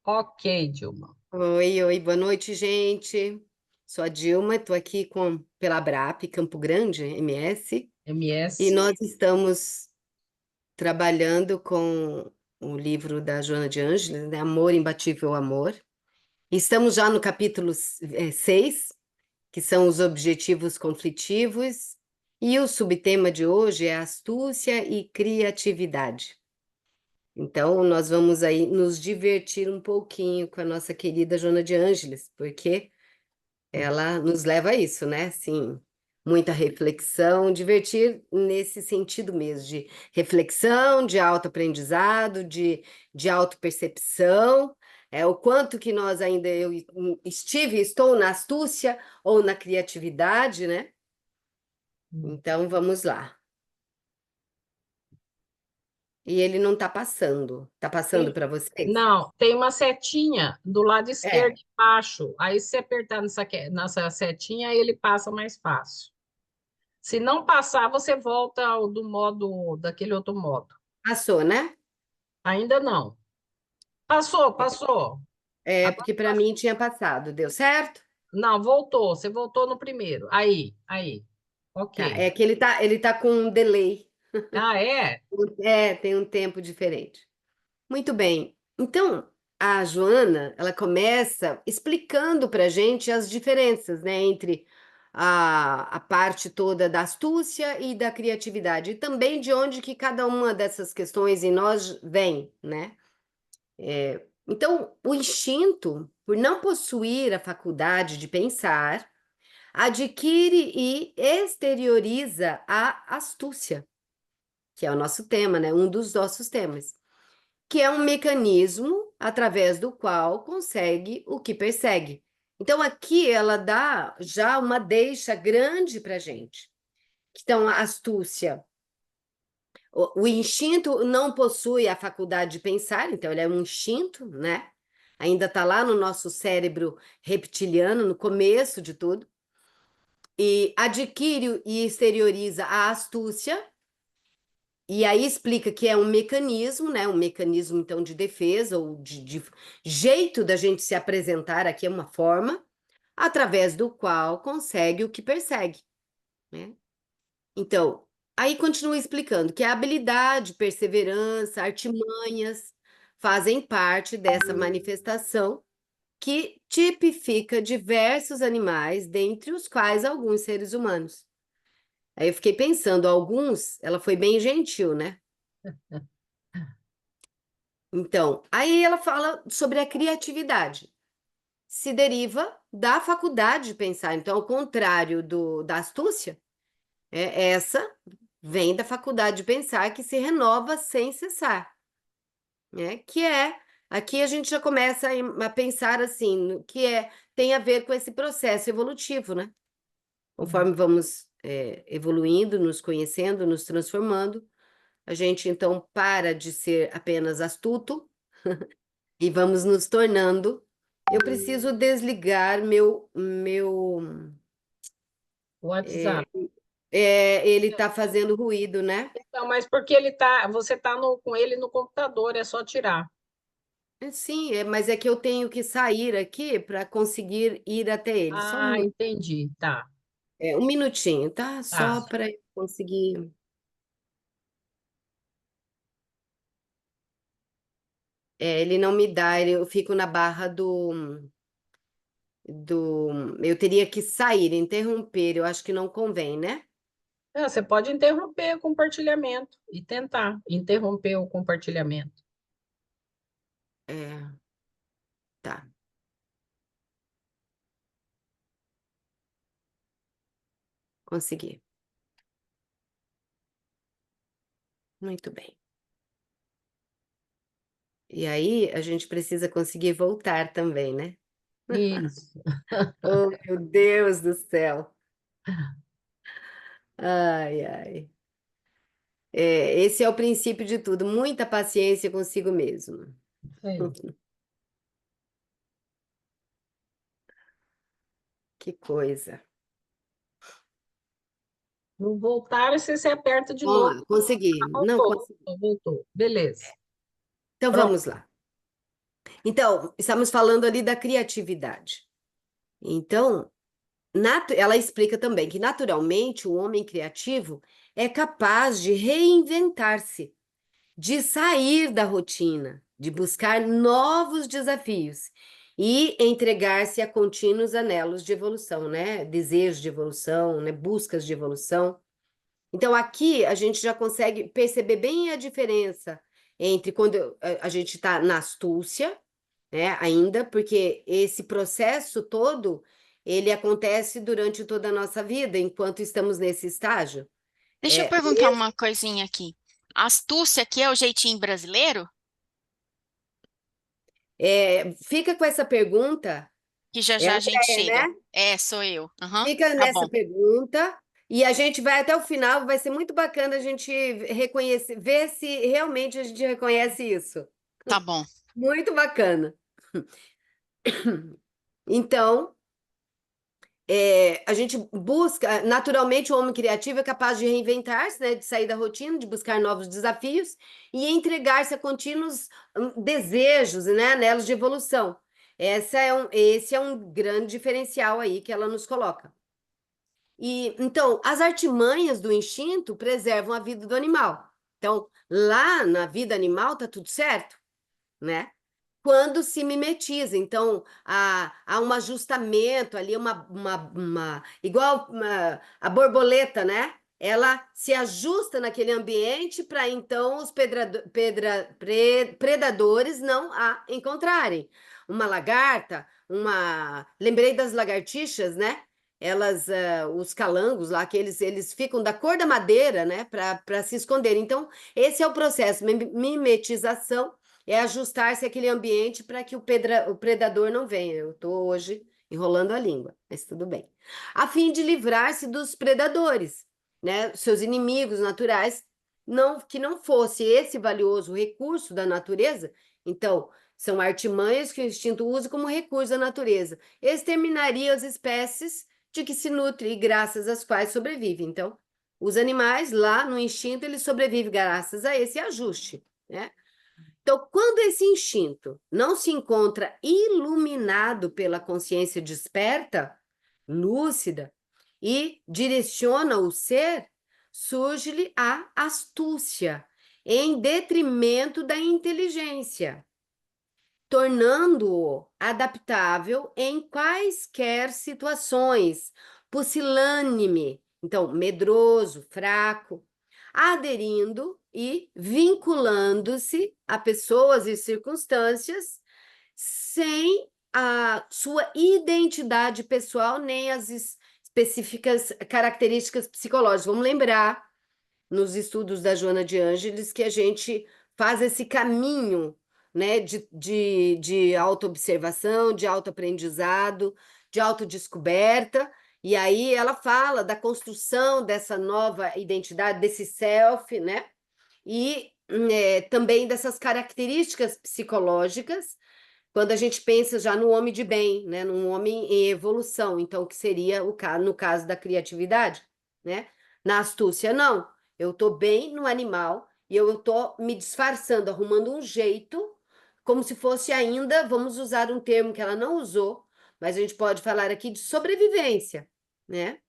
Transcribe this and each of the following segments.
Ok, Dilma. Oi, oi, boa noite, gente. Sou a Dilma, estou aqui pela Abrap, Campo Grande, MS, e MS. nós estamos trabalhando com o livro da Joana de Ângeles, né, Amor, Imbatível Amor. Estamos já no capítulo 6, que são os objetivos conflitivos, e o subtema de hoje é astúcia e criatividade. Então, nós vamos aí nos divertir um pouquinho com a nossa querida Joana de Ângeles, porque ela nos leva a isso, né? Sim, muita reflexão, divertir nesse sentido mesmo, de reflexão, de autoaprendizado, de autopercepção, o quanto que nós ainda, eu estou na astúcia ou na criatividade, né? Então, vamos lá. E ele não está passando. Está passando Tem- para vocês? Não, tem uma setinha do lado esquerdo É. embaixo. Aí, se você apertar nessa setinha, aí ele passa mais fácil. Se não passar, você volta daquele outro modo. Passou, né? Ainda não. Passou, passou. É, Agora porque para passou. mim tinha passado. Deu certo? Não, voltou. Você voltou no primeiro. Aí. Tá. Ok. É que ele tá com um delay. Ah, é? Tem um tempo diferente. Muito bem. Então, a Joana, ela começa explicando para a gente as diferenças, né, entre a parte toda da astúcia e da criatividade, e também de onde que cada uma dessas questões em nós vem, né? Então, o instinto, por não possuir a faculdade de pensar, adquire e exterioriza a astúcia, que é o nosso tema, né? Um dos nossos temas, que é um mecanismo através do qual consegue o que persegue. Então, aqui ela dá já uma deixa grande para a gente. Então, a astúcia, o instinto não possui a faculdade de pensar, então ele é um instinto, né? Ainda está lá no nosso cérebro reptiliano, no começo de tudo, e adquire e exterioriza a astúcia. E aí explica que é um mecanismo, né? Um mecanismo, então, de defesa ou de jeito da gente se apresentar aqui, é uma forma, através do qual consegue o que persegue, né? Então, aí continua explicando que a habilidade, perseverança, artimanhas fazem parte dessa manifestação que tipifica diversos animais, dentre os quais alguns seres humanos. Aí eu fiquei pensando, alguns, ela foi bem gentil, né? Então, aí ela fala sobre a criatividade. Se deriva da faculdade de pensar. Então, ao contrário da astúcia, essa vem da faculdade de pensar que se renova sem cessar, né? Aqui a gente já começa a pensar assim, no que tem a ver com esse processo evolutivo, né? Conforme vamos evoluindo, nos conhecendo, nos transformando, a gente então para de ser apenas astuto e vamos nos tornando. Eu preciso desligar WhatsApp. ele está fazendo ruído, né? Então, mas porque você tá com ele no computador, é só tirar. Sim, mas é que eu tenho que sair aqui para conseguir ir até ele. Só Ah, entendi. Tá, um minutinho, tá? tá. Só para conseguir. Ele não me dá, eu fico na barra Eu teria que sair, interromper. Eu acho que não convém, né? Ah, você pode interromper o compartilhamento e tentar interromper o compartilhamento. É, tá, consegui. Muito bem. E aí a gente precisa conseguir voltar também, né? Isso. Oh, meu Deus do céu. Ai, ai. Esse é o princípio de tudo, muita paciência consigo mesmo. Aí. Que coisa. No voltar, você aperta de Vamos novo. lá, consegui. Não Voltou, consegui. voltou. Beleza. Então Pronto. vamos lá. Então, estamos falando ali da criatividade. Então, ela explica também que naturalmente o homem criativo é capaz de reinventar-se, de sair da rotina, de buscar novos desafios e entregar-se a contínuos anelos de evolução, né? Desejos de evolução, né? Buscas de evolução. Então, aqui a gente já consegue perceber bem a diferença entre quando a gente está na astúcia, né, ainda, porque esse processo todo, ele acontece durante toda a nossa vida, enquanto estamos nesse estágio. Deixa eu É, perguntar uma coisinha aqui. Astúcia aqui é o jeitinho brasileiro? fica com essa pergunta, Que já é já a gente Andréia, chega. né? É, sou eu. Aham, Fica tá nessa bom, pergunta, e a gente vai até o final, vai ser muito bacana a gente reconhecer, ver se realmente a gente reconhece isso. tá bom. Muito bacana. Então, a gente busca, naturalmente, o homem criativo é capaz de reinventar-se, né, de sair da rotina, de buscar novos desafios e entregar-se a contínuos desejos, né, anelos de evolução. Esse é um grande diferencial aí que ela nos coloca. E então, as artimanhas do instinto preservam a vida do animal. Então, lá na vida animal tá tudo certo, né? Quando se mimetiza. Então, há um ajustamento ali, igual a borboleta, né? Ela se ajusta naquele ambiente para então os predadores não a encontrarem. Uma lagarta, lembrei das lagartixas, né? Os calangos lá, que eles ficam da cor da madeira, né? Para se esconder. Então, esse é o processo, mimetização é ajustar-se àquele ambiente para que o predador não venha. Eu estou hoje enrolando a língua, mas tudo bem. A fim de livrar-se dos predadores, né? Seus inimigos naturais, que não fosse esse valioso recurso da natureza, então são artimanhas que o instinto usa como recurso da natureza. Exterminaria as espécies de que se nutre e graças às quais sobrevive. Então, os animais lá no instinto, eles sobrevivem graças a esse ajuste, né? Então, quando esse instinto não se encontra iluminado pela consciência desperta, lúcida, e direciona o ser, surge-lhe a astúcia, em detrimento da inteligência, tornando-o adaptável em quaisquer situações, pusilânime, então medroso, fraco, aderindo e vinculando-se a pessoas e circunstâncias sem a sua identidade pessoal nem as específicas características psicológicas. Vamos lembrar nos estudos da Joana de Ângeles que a gente faz esse caminho, né, de autoobservação, de autoaprendizado, de autodescoberta, e aí ela fala da construção dessa nova identidade, desse self, né, e também dessas características psicológicas, quando a gente pensa já no homem de bem, né, num homem em evolução, então, que seria no caso da criatividade, né? Na astúcia, não. Eu estou bem no animal e eu estou me disfarçando, arrumando um jeito, como se fosse ainda, vamos usar um termo que ela não usou, mas a gente pode falar aqui de sobrevivência, né?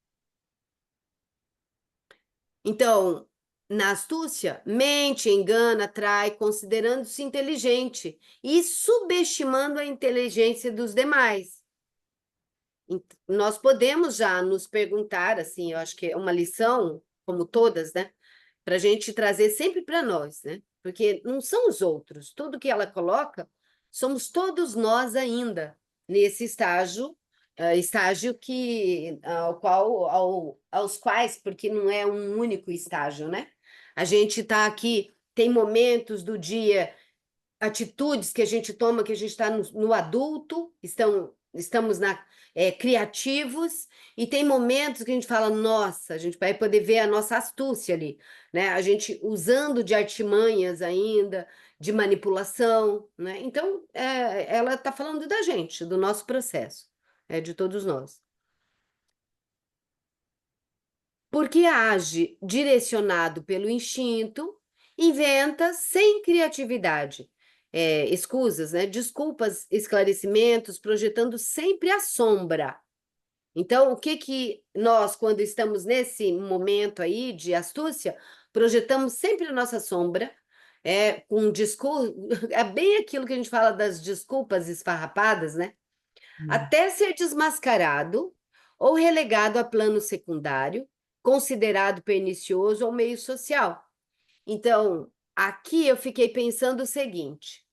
Então, na astúcia, mente, engana, trai, considerando-se inteligente e subestimando a inteligência dos demais. Nós podemos já nos perguntar, assim, eu acho que é uma lição, como todas, né? Para a gente trazer sempre para nós, né? Porque não são os outros. Tudo que ela coloca, somos todos nós ainda nesse estágio que aos quais, porque não é um único estágio, né? A gente está aqui, tem momentos do dia, atitudes que a gente toma, que a gente está no adulto, estamos criativos, e tem momentos que a gente fala, nossa, a gente vai poder ver a nossa astúcia ali, né? A gente usando de artimanhas ainda, de manipulação, né? Então, ela está falando da gente, do nosso processo, de todos nós. Porque age direcionado pelo instinto, inventa sem criatividade, escusas, né? Desculpas, esclarecimentos, projetando sempre a sombra. Então, o que que nós, quando estamos nesse momento aí de astúcia, projetamos sempre a nossa sombra, com discurso, é bem aquilo que a gente fala das desculpas esfarrapadas, né? Até ser desmascarado ou relegado a plano secundário, considerado pernicioso ao meio social. Então, aqui eu fiquei pensando o seguinte: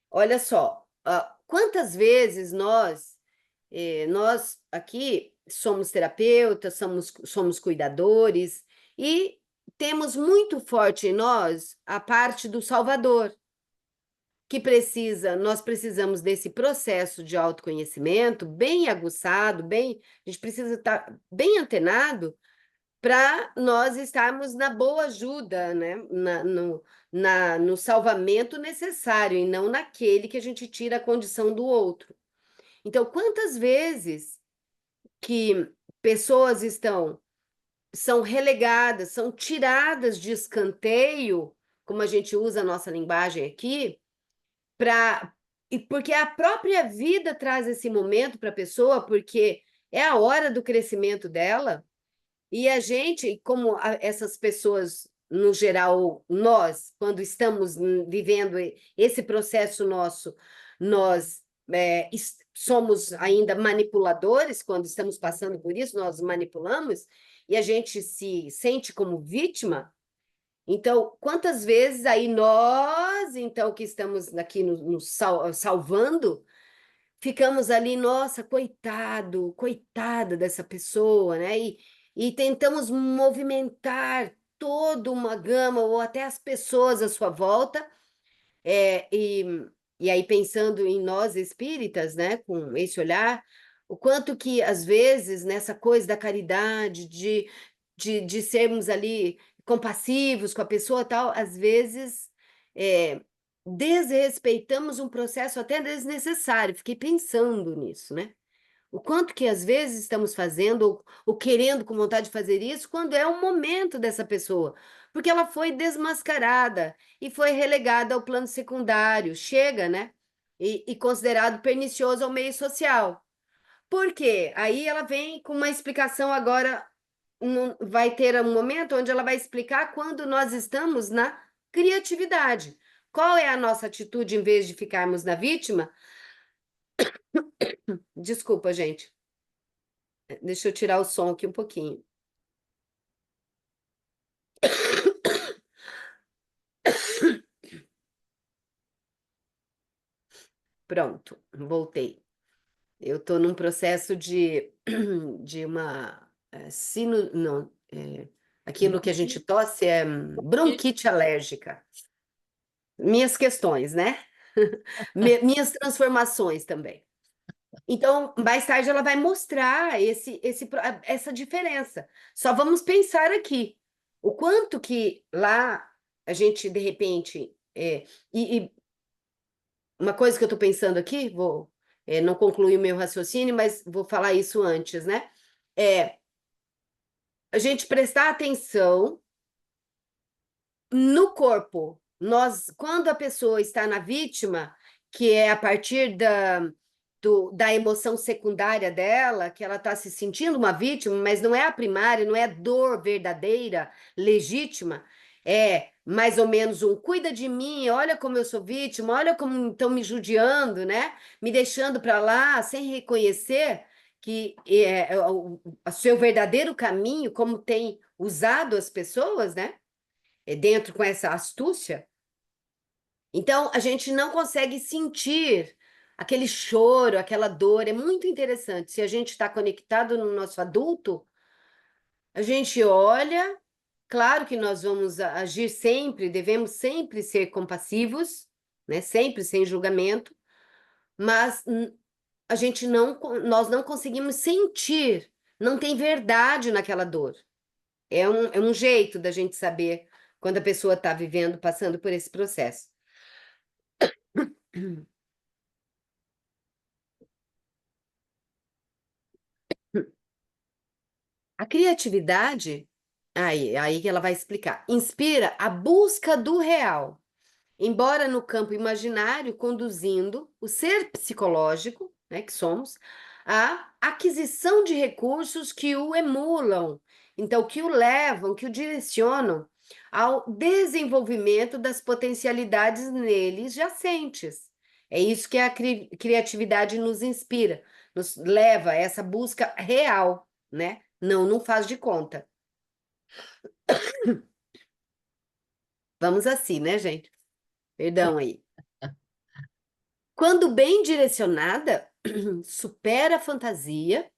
olha só, quantas vezes nós aqui somos terapeutas, somos cuidadores e temos muito forte em nós a parte do Salvador, que nós precisamos desse processo de autoconhecimento bem aguçado, a gente precisa estar bem antenado para nós estarmos na boa ajuda, né? No salvamento necessário, e não naquele que a gente tira a condição do outro. Então, quantas vezes que pessoas são relegadas, são tiradas de escanteio, como a gente usa a nossa linguagem aqui, porque a própria vida traz esse momento para a pessoa, porque é a hora do crescimento dela, e a gente, como essas pessoas, no geral, nós, quando estamos vivendo esse processo nosso, nós somos ainda manipuladores, quando estamos passando por isso, nós manipulamos, e a gente se sente como vítima. Então, quantas vezes aí nós, então, que estamos aqui salvando, ficamos ali, nossa, coitada dessa pessoa, né? E tentamos movimentar toda uma gama, ou até as pessoas à sua volta, é, e, e aí pensando em nós espíritas, né, com esse olhar, o quanto que, às vezes, nessa coisa da caridade, de sermos ali compassivos com a pessoa tal, às vezes desrespeitamos um processo até desnecessário. Fiquei pensando nisso, né? O quanto que às vezes estamos fazendo ou querendo com vontade de fazer isso quando é o momento dessa pessoa, porque ela foi desmascarada e foi relegada ao plano secundário, chega, né? E considerado pernicioso ao meio social. Por quê? Aí ela vem com uma explicação agora, vai ter um momento onde ela vai explicar quando nós estamos na criatividade. Qual é a nossa atitude em vez de ficarmos na vítima? Desculpa, gente. Deixa eu tirar o som aqui um pouquinho. Pronto, voltei. Eu estou num processo de uma sino, não, aquilo que a gente tosse é bronquite alérgica. Minhas questões, né? Minhas transformações também. Então, mais tarde ela vai mostrar essa diferença. Só vamos pensar aqui o quanto que lá a gente, de repente, e uma coisa que eu estou pensando aqui, não concluir o meu raciocínio, mas vou falar isso antes, né? A gente prestar atenção no corpo. Quando a pessoa está na vítima, que é a partir da emoção secundária dela, que ela está se sentindo uma vítima, mas não é a primária, não é a dor verdadeira, legítima, é mais ou menos cuida de mim, olha como eu sou vítima, olha como estão me judiando, né? Me deixando para lá, sem reconhecer que o seu verdadeiro caminho, como tem usado as pessoas, né? Dentro com essa astúcia. Então, a gente não consegue sentir aquele choro, aquela dor. É muito interessante. Se a gente está conectado no nosso adulto, a gente olha. Claro que nós vamos agir sempre, devemos sempre ser compassivos, né? Sempre sem julgamento, mas nós não conseguimos sentir, não tem verdade naquela dor. É um jeito da gente saber quando a pessoa está vivendo, passando por esse processo. A criatividade, aí que ela vai explicar, inspira a busca do real. embora no campo imaginário, conduzindo o ser psicológico, né, que somos, à aquisição de recursos que o emulam, então, que o levam, que o direcionam ao desenvolvimento das potencialidades neles jacentes. É isso que a criatividade nos inspira, nos leva a essa busca real, né? Não faz de conta. Vamos assim, né, gente? Perdão aí. Quando bem direcionada, supera a fantasia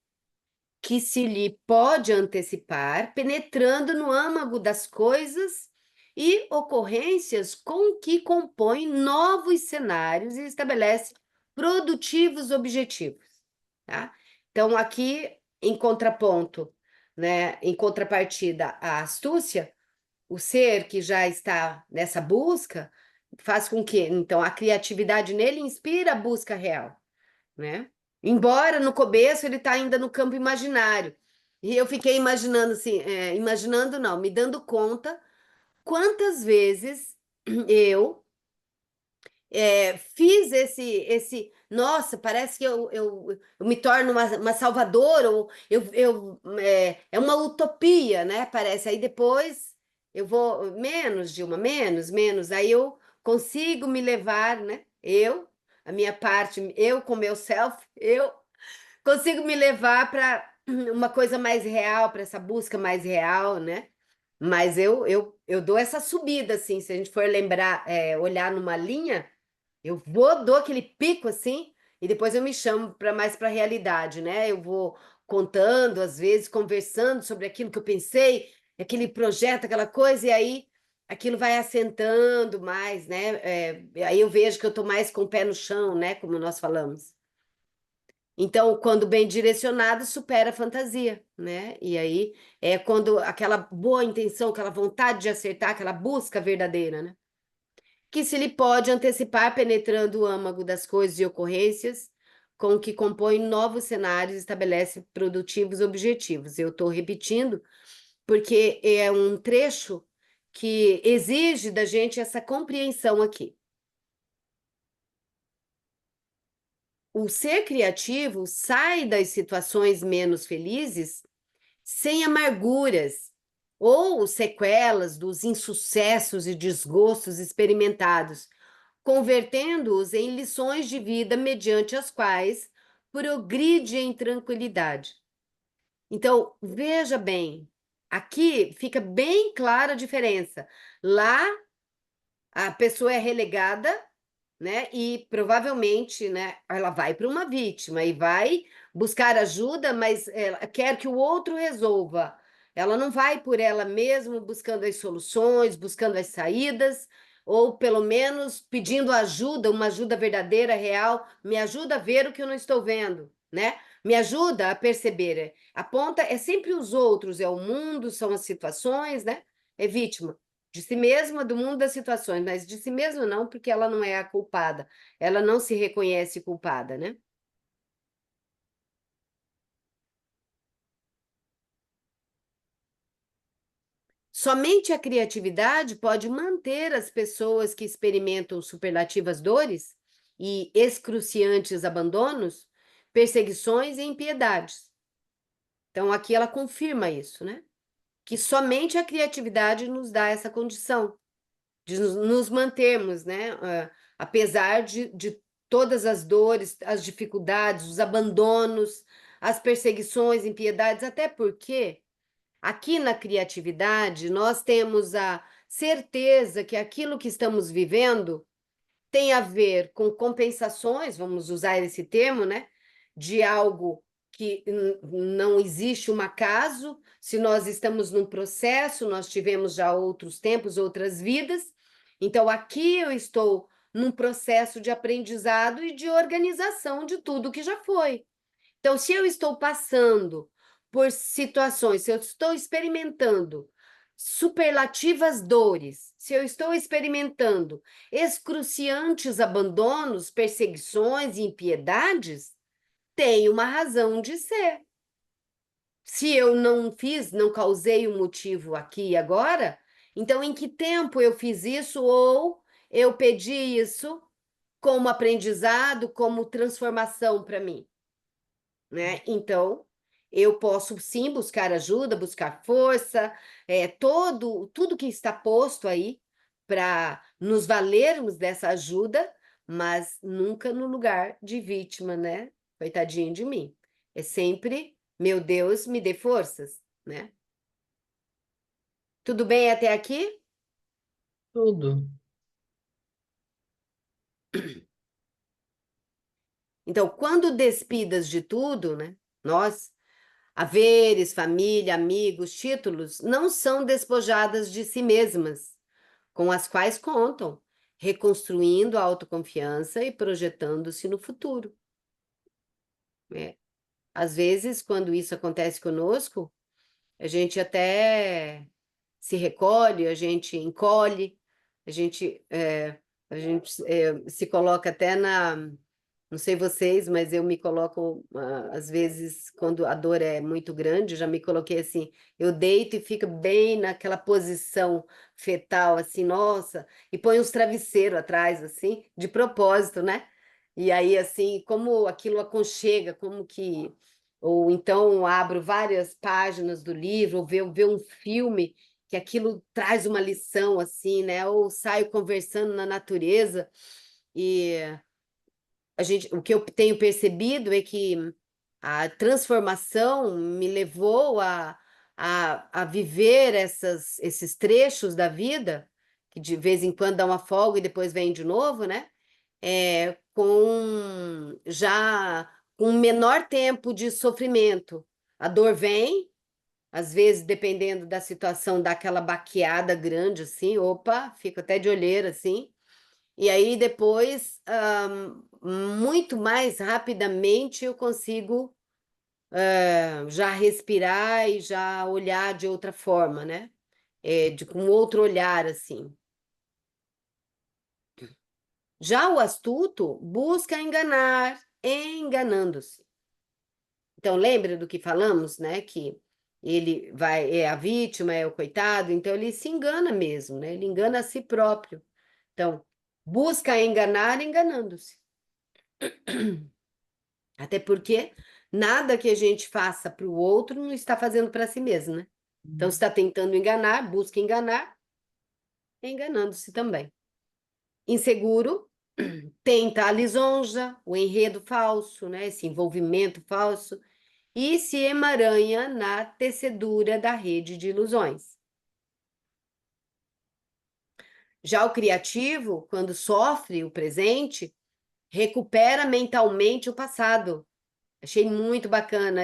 que se lhe pode antecipar, penetrando no âmago das coisas e ocorrências com que compõe novos cenários e estabelece produtivos objetivos, tá? Então, aqui, em contraponto, né, em contrapartida à astúcia, o ser que já está nessa busca faz com que, então, a criatividade nele inspira a busca real, né? Embora no começo ele está ainda no campo imaginário. E eu fiquei imaginando assim, imaginando não, me dando conta quantas vezes eu fiz nossa, parece que eu me torno uma salvadora, ou é uma utopia, né? Parece. Aí depois eu vou, menos, Dilma, menos, aí eu consigo me levar, né? A minha parte, eu com meu self, eu consigo me levar para uma coisa mais real, para essa busca mais real, né? Mas eu dou essa subida, assim, se a gente for lembrar, olhar numa linha. Dou aquele pico assim, e depois eu me chamo para mais para a realidade, né? Eu vou contando, às vezes, conversando sobre aquilo que eu pensei, aquele projeto, aquela coisa, e aí aquilo vai assentando mais, né? Aí eu vejo que eu estou mais com o pé no chão, né? Como nós falamos. Então, quando bem direcionado, supera a fantasia, né? E aí é quando aquela boa intenção, aquela vontade de acertar, aquela busca verdadeira, né? Que se lhe pode antecipar penetrando o âmago das coisas e ocorrências, com que compõe novos cenários e estabelece produtivos objetivos. Eu estou repetindo porque é um trecho que exige da gente essa compreensão aqui. O ser criativo sai das situações menos felizes sem amarguras ou sequelas dos insucessos e desgostos experimentados, convertendo-os em lições de vida mediante as quais progride em tranquilidade. Então, veja bem, aqui fica bem clara a diferença. Lá, a pessoa é relegada, né? E provavelmente, né, ela vai para uma vítima e vai buscar ajuda, mas ela quer que o outro resolva. Ela não vai por ela mesma buscando as soluções, buscando as saídas, ou pelo menos pedindo ajuda, uma ajuda verdadeira, real. Me ajuda a ver o que eu não estou vendo, né? Me ajuda a perceber. Aponta, é sempre os outros, é o mundo, são as situações, né? É vítima de si mesma, do mundo das situações, mas de si mesma não, porque ela não é a culpada, ela não se reconhece culpada, né? Somente a criatividade pode manter as pessoas que experimentam superlativas dores e excruciantes abandonos, perseguições e impiedades. Então, aqui ela confirma isso, né? Que somente a criatividade nos dá essa condição de nos mantermos, né? Apesar de todas as dores, as dificuldades, os abandonos, as perseguições, impiedades, até porque aqui na criatividade nós temos a certeza que aquilo que estamos vivendo tem a ver com compensações, vamos usar esse termo, né? De algo que não existe um acaso, se nós estamos num processo, nós tivemos já outros tempos, outras vidas, então aqui eu estou num processo de aprendizado e de organização de tudo que já foi. Então, se eu estou passando por situações, se eu estou experimentando superlativas dores, se eu estou experimentando excruciantes abandonos, perseguições e impiedades, tem uma razão de ser. Se eu não fiz, não causei um motivo aqui e agora, então em que tempo eu fiz isso ou eu pedi isso como aprendizado, como transformação para mim, né? Então, eu posso sim buscar ajuda, buscar força, tudo que está posto aí para nos valermos dessa ajuda, mas nunca no lugar de vítima, né? Coitadinho de mim. É sempre, meu Deus, me dê forças, né? Tudo bem até aqui? Tudo. Então, quando despidas de tudo, né? Nós, haveres, família, amigos, títulos, não são despojadas de si mesmas, com as quais contam, reconstruindo a autoconfiança e projetando-se no futuro. É. Às vezes, quando isso acontece conosco, a gente até se recolhe, a gente encolhe, a gente, se coloca até na. Não sei vocês, mas eu me coloco, às vezes, quando a dor é muito grande, já me coloquei assim, eu deito e fico bem naquela posição fetal, assim, nossa, e põe uns travesseiros atrás, assim, de propósito, né? E aí, assim, como aquilo aconchega, como que. Ou então abro várias páginas do livro, ou ver um filme, que aquilo traz uma lição, assim, né? Ou saio conversando na natureza, e o que eu tenho percebido é que a transformação me levou a viver esses trechos da vida, que de vez em quando dá uma folga e depois vem de novo, né? Com já com menor tempo de sofrimento. A dor vem, às vezes, dependendo da situação, dá aquela baqueada grande, assim, opa, fico até de olheira, assim. E aí depois, muito mais rapidamente, eu consigo já respirar e já olhar de outra forma, né? Com outro olhar, assim. Já o astuto busca enganar, enganando-se. Então, lembra do que falamos, né? Que ele é a vítima, é o coitado, então ele se engana mesmo, né? Ele engana a si próprio. Então, busca enganar, enganando-se. Até porque nada que a gente faça para o outro não está fazendo para si mesmo, né? Então, se está tentando enganar, busca enganar, enganando-se também. Inseguro, tenta a lisonja, o enredo falso, né? Esse envolvimento falso, e se emaranha na tecedura da rede de ilusões. Já o criativo, quando sofre o presente, recupera mentalmente o passado. Achei muito bacana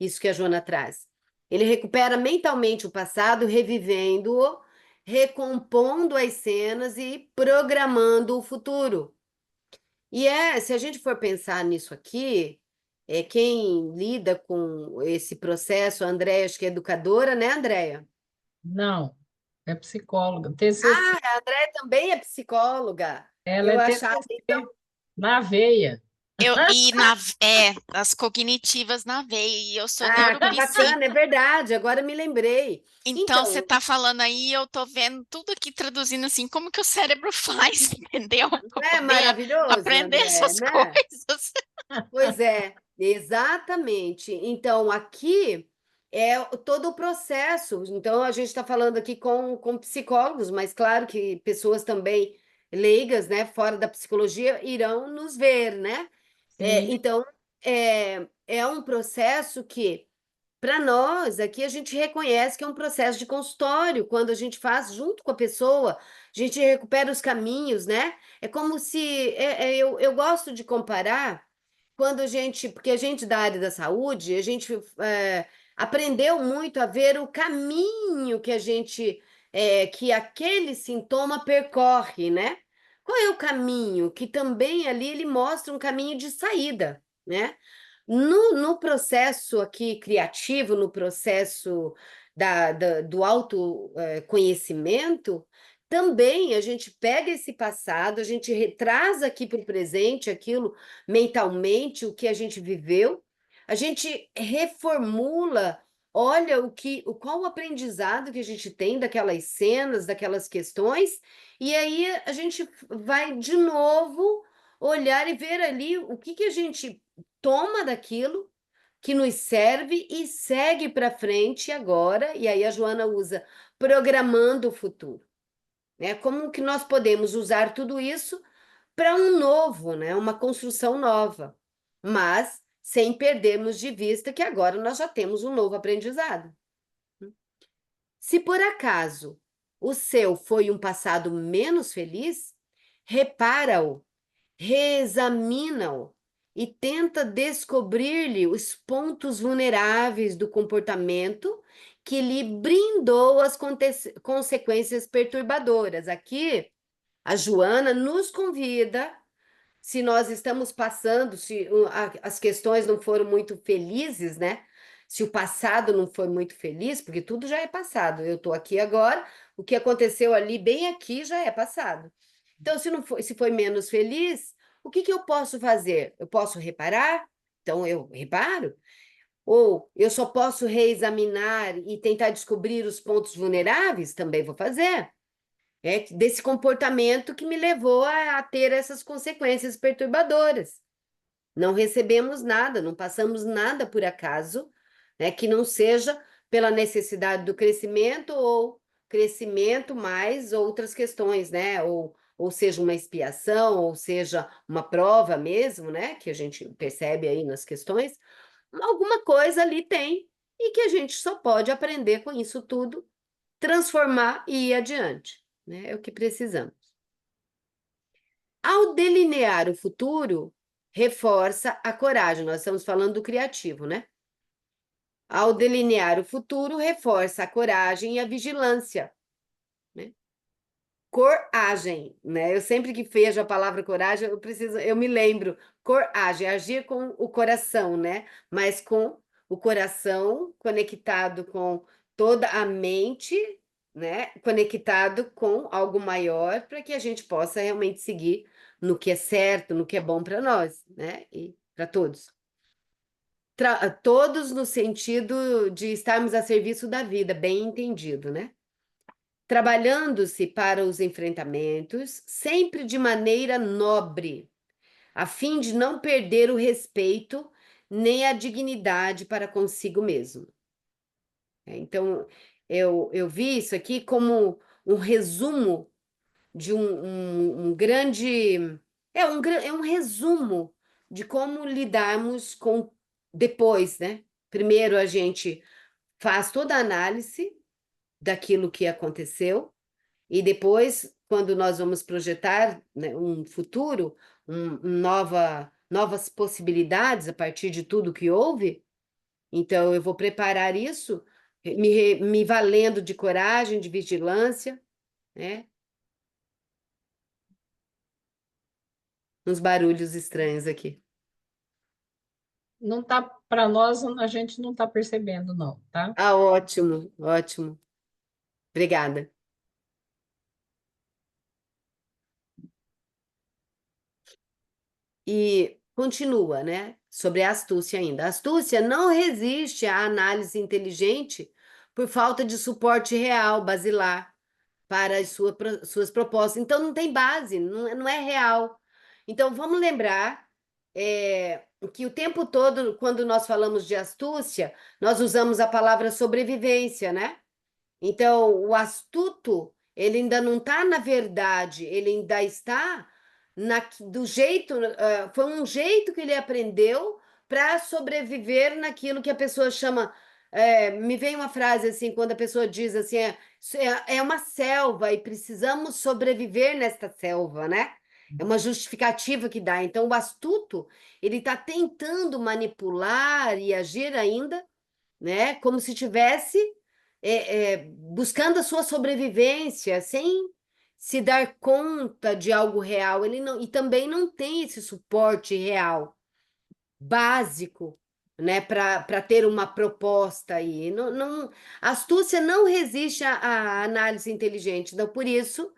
isso que a Joana traz. Ele recupera mentalmente o passado, revivendo-o, recompondo as cenas e programando o futuro. E se a gente for pensar nisso aqui, quem lida com esse processo, a Andréia, acho que é educadora, né, Andréia? Não, é psicóloga. TCC, A Andréia também é psicóloga. ela é Eu achava, então, TCC na veia. As cognitivas na veia, e eu sou que neuropsi. bacana, é verdade, agora me lembrei. Então, você Então, está falando aí, eu estou vendo tudo aqui traduzindo assim, como que o cérebro faz, entendeu? não Para é poder maravilhoso, aprender André, essas né? coisas. Pois é, exatamente. Então, aqui é todo o processo. Então, a gente está falando aqui com psicólogos, mas claro que pessoas também leigas, né, fora da psicologia, irão nos ver, né? Sim, Então, é um processo que, para nós, aqui a gente reconhece que é um processo de consultório, quando a gente faz junto com a pessoa, a gente recupera os caminhos, né? É como se. Eu gosto de comparar quando a gente, porque a gente da área da saúde, a gente aprendeu muito a ver o caminho que aquele sintoma percorre, né? Qual é o caminho? Que também ali ele mostra um caminho de saída, né? No processo aqui criativo, no processo do autoconhecimento, também a gente pega esse passado, a gente traz aqui para o presente aquilo mentalmente, o que a gente viveu, a gente reformula olha qual o aprendizado que a gente tem daquelas cenas, daquelas questões, e aí a gente vai de novo olhar e ver ali o que a gente toma daquilo que nos serve e segue para frente agora, e aí a Joana usa programando o futuro, né? Como que nós podemos usar tudo isso para um novo, né? Uma construção nova, mas sem perdermos de vista que agora nós já temos um novo aprendizado. Se por acaso o seu foi um passado menos feliz, repara-o, reexamina-o e tenta descobrir-lhe os pontos vulneráveis do comportamento que lhe brindou as consequências perturbadoras. Aqui, a Joana nos convida, se nós estamos passando, se as questões não foram muito felizes, né? Se o passado não foi muito feliz, porque tudo já é passado. Eu estou aqui agora, o que aconteceu ali bem aqui já é passado. Então, se não foi, se foi menos feliz, o que eu posso fazer? Eu posso reparar? Então, eu reparo? Ou eu só posso reexaminar e tentar descobrir os pontos vulneráveis? Também vou fazer. É desse comportamento que me levou a ter essas consequências perturbadoras. Não recebemos nada, não passamos nada por acaso, né, que não seja pela necessidade do crescimento ou crescimento mais outras questões, né? Ou seja, uma expiação, ou seja, uma prova mesmo, né? Que a gente percebe aí nas questões. Alguma coisa ali tem e que a gente só pode aprender com isso tudo, transformar e ir adiante, né? É o que precisamos. Ao delinear o futuro, reforça a coragem. Nós estamos falando do criativo, né? Ao delinear o futuro, reforça a coragem e a vigilância, né? Coragem, né? Eu sempre que vejo a palavra coragem, eu me lembro, coragem, agir com o coração, né? Mas com o coração conectado com toda a mente, né? Conectado com algo maior para que a gente possa realmente seguir no que é certo, no que é bom para nós, né? E para todos. Todos no sentido de estarmos a serviço da vida, bem entendido, né? Trabalhando-se para os enfrentamentos, sempre de maneira nobre, a fim de não perder o respeito nem a dignidade para consigo mesmo. Então, eu vi isso aqui como um resumo de um grande. É um resumo de como lidarmos com depois, né? Primeiro a gente faz toda a análise daquilo que aconteceu, e depois, quando nós vamos projetar, né, um futuro, novas possibilidades a partir de tudo que houve, então eu vou preparar isso, me valendo de coragem, de vigilância, né? Uns barulhos estranhos aqui. Não tá para nós, a gente não está percebendo, não, tá? Ah, ótimo, ótimo. Obrigada. E continua, né? Sobre a astúcia ainda. A astúcia não resiste à análise inteligente por falta de suporte real, basilar, para as suas propostas. Então, não tem base, não é real. Então, vamos lembrar que o tempo todo, quando nós falamos de astúcia, nós usamos a palavra sobrevivência, né? Então, o astuto, ele ainda não está na verdade, ele ainda está do jeito, foi um jeito que ele aprendeu para sobreviver naquilo que a pessoa chama. Me vem uma frase assim, quando a pessoa diz assim: é uma selva e precisamos sobreviver nesta selva, né? É uma justificativa que dá. Então, o astuto, ele está tentando manipular e agir ainda, né? Como se tivesse buscando a sua sobrevivência, sem se dar conta de algo real. Ele não, e também não tem esse suporte real, básico, né, para ter uma proposta aí. A astúcia não resiste à análise inteligente. Então, por isso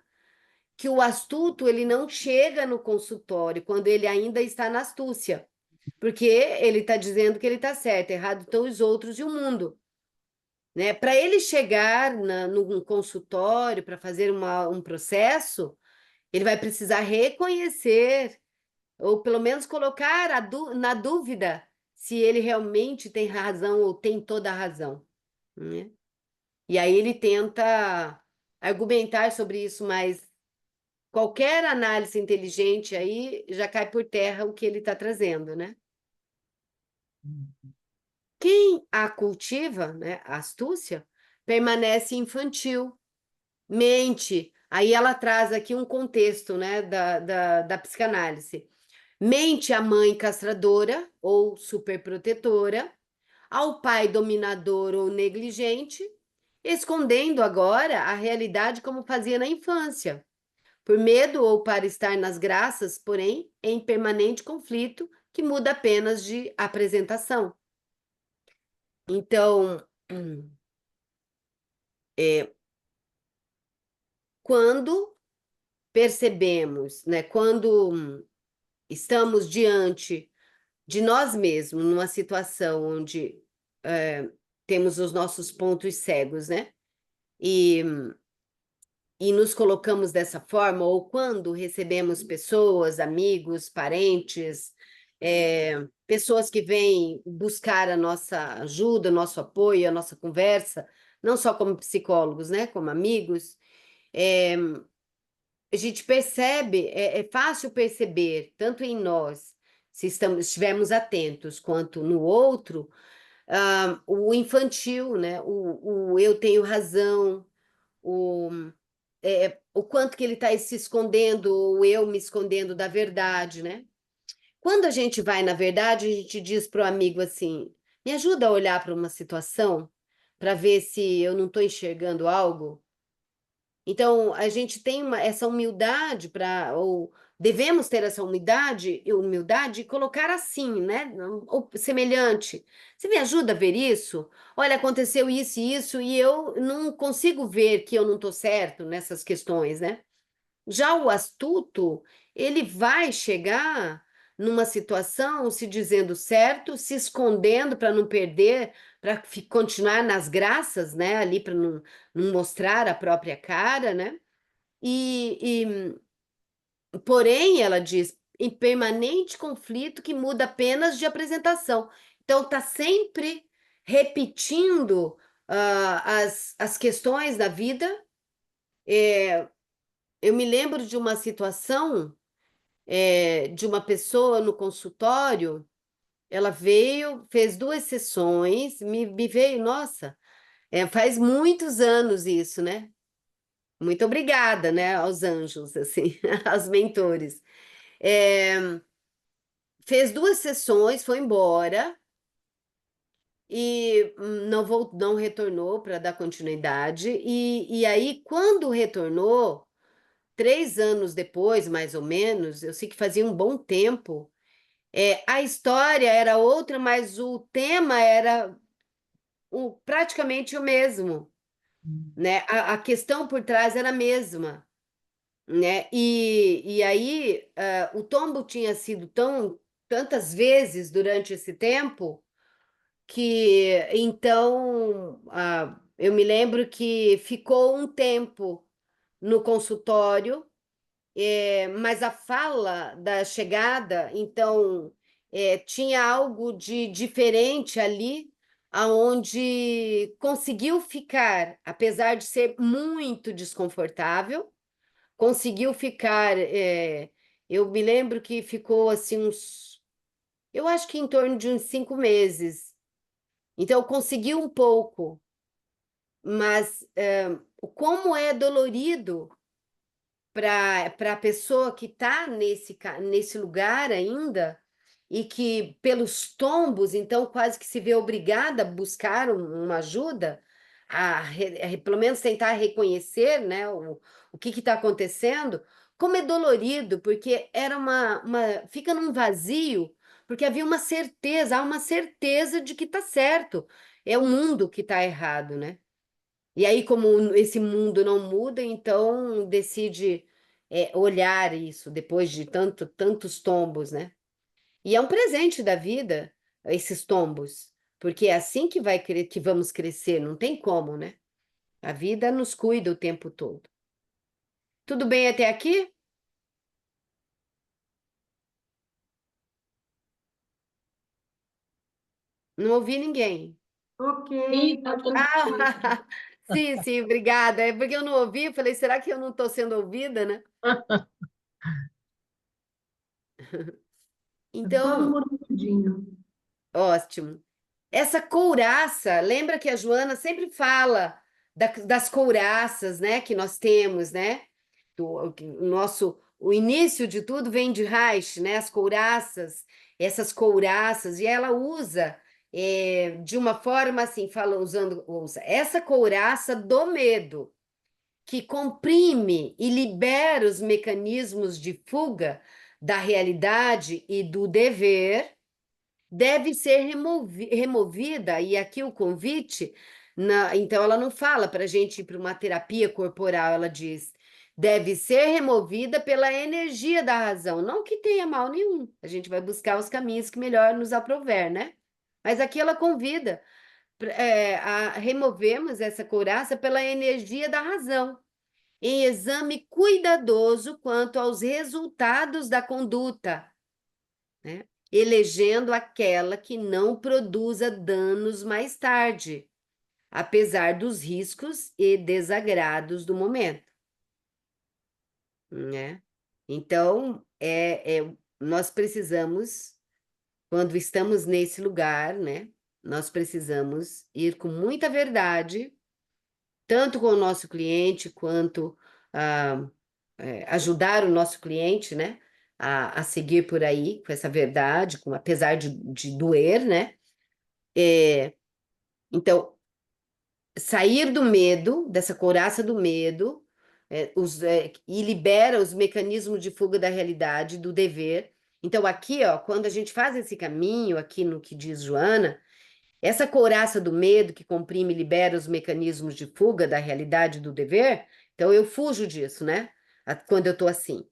que o astuto ele não chega no consultório quando ele ainda está na astúcia, porque ele está dizendo que ele está certo, errado estão os outros e o mundo. né? Para ele chegar num consultório para fazer um processo, ele vai precisar reconhecer, ou pelo menos colocar na dúvida se ele realmente tem razão ou tem toda a razão, né? E aí ele tenta argumentar sobre isso, mas qualquer análise inteligente aí já cai por terra o que ele está trazendo, né? Quem a cultiva, né, a astúcia, permanece infantil, mente. Aí ela traz aqui um contexto, né, da psicanálise. Mente à mãe castradora ou superprotetora, ao pai dominador ou negligente, escondendo agora a realidade como fazia na infância, por medo ou para estar nas graças, porém, em permanente conflito que muda apenas de apresentação. Então, quando percebemos, né, quando estamos diante de nós mesmos, numa situação onde temos os nossos pontos cegos, né? E, e nos colocamos dessa forma, ou quando recebemos pessoas, amigos, parentes, pessoas que vêm buscar a nossa ajuda, nosso apoio, a nossa conversa, não só como psicólogos, né? Como amigos, a gente percebe, é fácil perceber, tanto em nós, se estivermos atentos, quanto no outro, o infantil, né? O eu tenho razão, o quanto que ele está se escondendo, ou eu me escondendo da verdade, né? Quando a gente vai na verdade, a gente diz para o amigo assim: me ajuda a olhar para uma situação, para ver se eu não estou enxergando algo. Então, a gente tem essa humildade ou devemos ter essa humildade e colocar assim, né? Ou semelhante. Você me ajuda a ver isso? Olha, aconteceu isso e isso, e eu não consigo ver que eu não estou certo nessas questões, né? Já o astuto, ele vai chegar numa situação se dizendo certo, se escondendo para não perder, para continuar nas graças, né? Ali para não mostrar a própria cara, né? Porém, ela diz, em permanente conflito que muda apenas de apresentação. Então, está sempre repetindo as questões da vida. Eu me lembro de uma situação de uma pessoa no consultório, ela veio, fez 2 sessões, me veio, nossa, faz muitos anos isso, né? Muito obrigada, né, aos anjos, assim, aos mentores. Fez 2 sessões, foi embora e não retornou para dar continuidade. E aí, quando retornou, 3 anos depois, mais ou menos, eu sei que fazia um bom tempo. A história era outra, mas o tema era praticamente o mesmo, né? A questão por trás era a mesma, né? E aí o tombo tinha sido tantas vezes durante esse tempo que então eu me lembro que ficou um tempo no consultório. Mas a fala da chegada, então, tinha algo de diferente ali, aonde conseguiu ficar, apesar de ser muito desconfortável, conseguiu ficar. Eu me lembro que ficou assim eu acho que em torno de uns 5 meses. Então, conseguiu um pouco, mas como é dolorido para a pessoa que está nesse lugar ainda e que pelos tombos, então quase que se vê obrigada a buscar uma ajuda, pelo menos tentar reconhecer, né, o que está acontecendo, como é dolorido, porque era fica num vazio, porque havia há uma certeza de que está certo, é o mundo que está errado, né? E aí, como esse mundo não muda, então decide olhar isso depois de tantos tombos, né? E é um presente da vida, esses tombos. porque é assim que que vamos crescer, não tem como, né? A vida nos cuida o tempo todo. Tudo bem até aqui? Não ouvi ninguém. Ok, Sim, tá pode tudo Ah, continuar. sim, sim, obrigada. É porque eu não ouvi, eu falei, será que eu não estou sendo ouvida, né? Tá todo Então, mundo pedindo. ótimo. Essa couraça, lembra que a Joana sempre fala das couraças, né, que nós temos, né? O início de tudo vem de Reich, né? As couraças, essas couraças, e ela usa de uma forma assim, usa essa couraça do medo, que comprime e libera os mecanismos de fuga da realidade e do dever deve ser removida, e aqui o convite, então ela não fala para a gente ir para uma terapia corporal, ela diz, deve ser removida pela energia da razão, não que tenha mal nenhum, a gente vai buscar os caminhos que melhor nos aprover, né? Mas aqui ela convida a removermos essa couraça pela energia da razão, em exame cuidadoso quanto aos resultados da conduta, né? Elegendo aquela que não produza danos mais tarde, apesar dos riscos e desagrados do momento, né? Então, nós precisamos, quando estamos nesse lugar, né? Nós precisamos ir com muita verdade, tanto com o nosso cliente, quanto ah, ajudar o nosso cliente, né? A seguir por aí com essa verdade, apesar de doer, né? Então, sair do medo, dessa couraça do medo, e libera os mecanismos de fuga da realidade, do dever. Então, aqui, ó, quando a gente faz esse caminho, aqui no que diz Joana, essa couraça do medo que comprime e libera os mecanismos de fuga da realidade do dever, então eu fujo disso, né? Quando eu tô assim.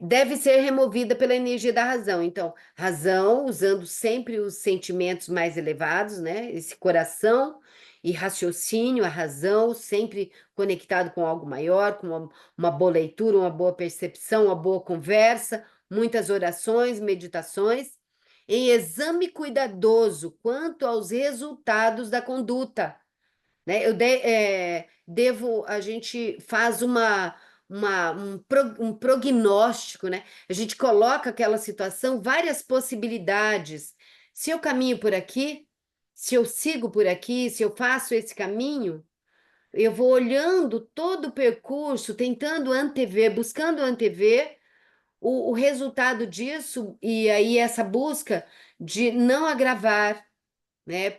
Deve ser removida pela energia da razão. Então, razão, usando sempre os sentimentos mais elevados, né? Esse coração e raciocínio, a razão, sempre conectado com algo maior, com uma boa leitura, uma boa percepção, uma boa conversa, muitas orações, meditações, em exame cuidadoso quanto aos resultados da conduta, né? A gente faz um prognóstico, né? A gente coloca aquela situação, várias possibilidades. Se eu caminho por aqui, se eu sigo por aqui, se eu faço esse caminho, eu vou olhando todo o percurso, tentando antever, buscando antever o resultado disso, e aí essa busca de não agravar, né?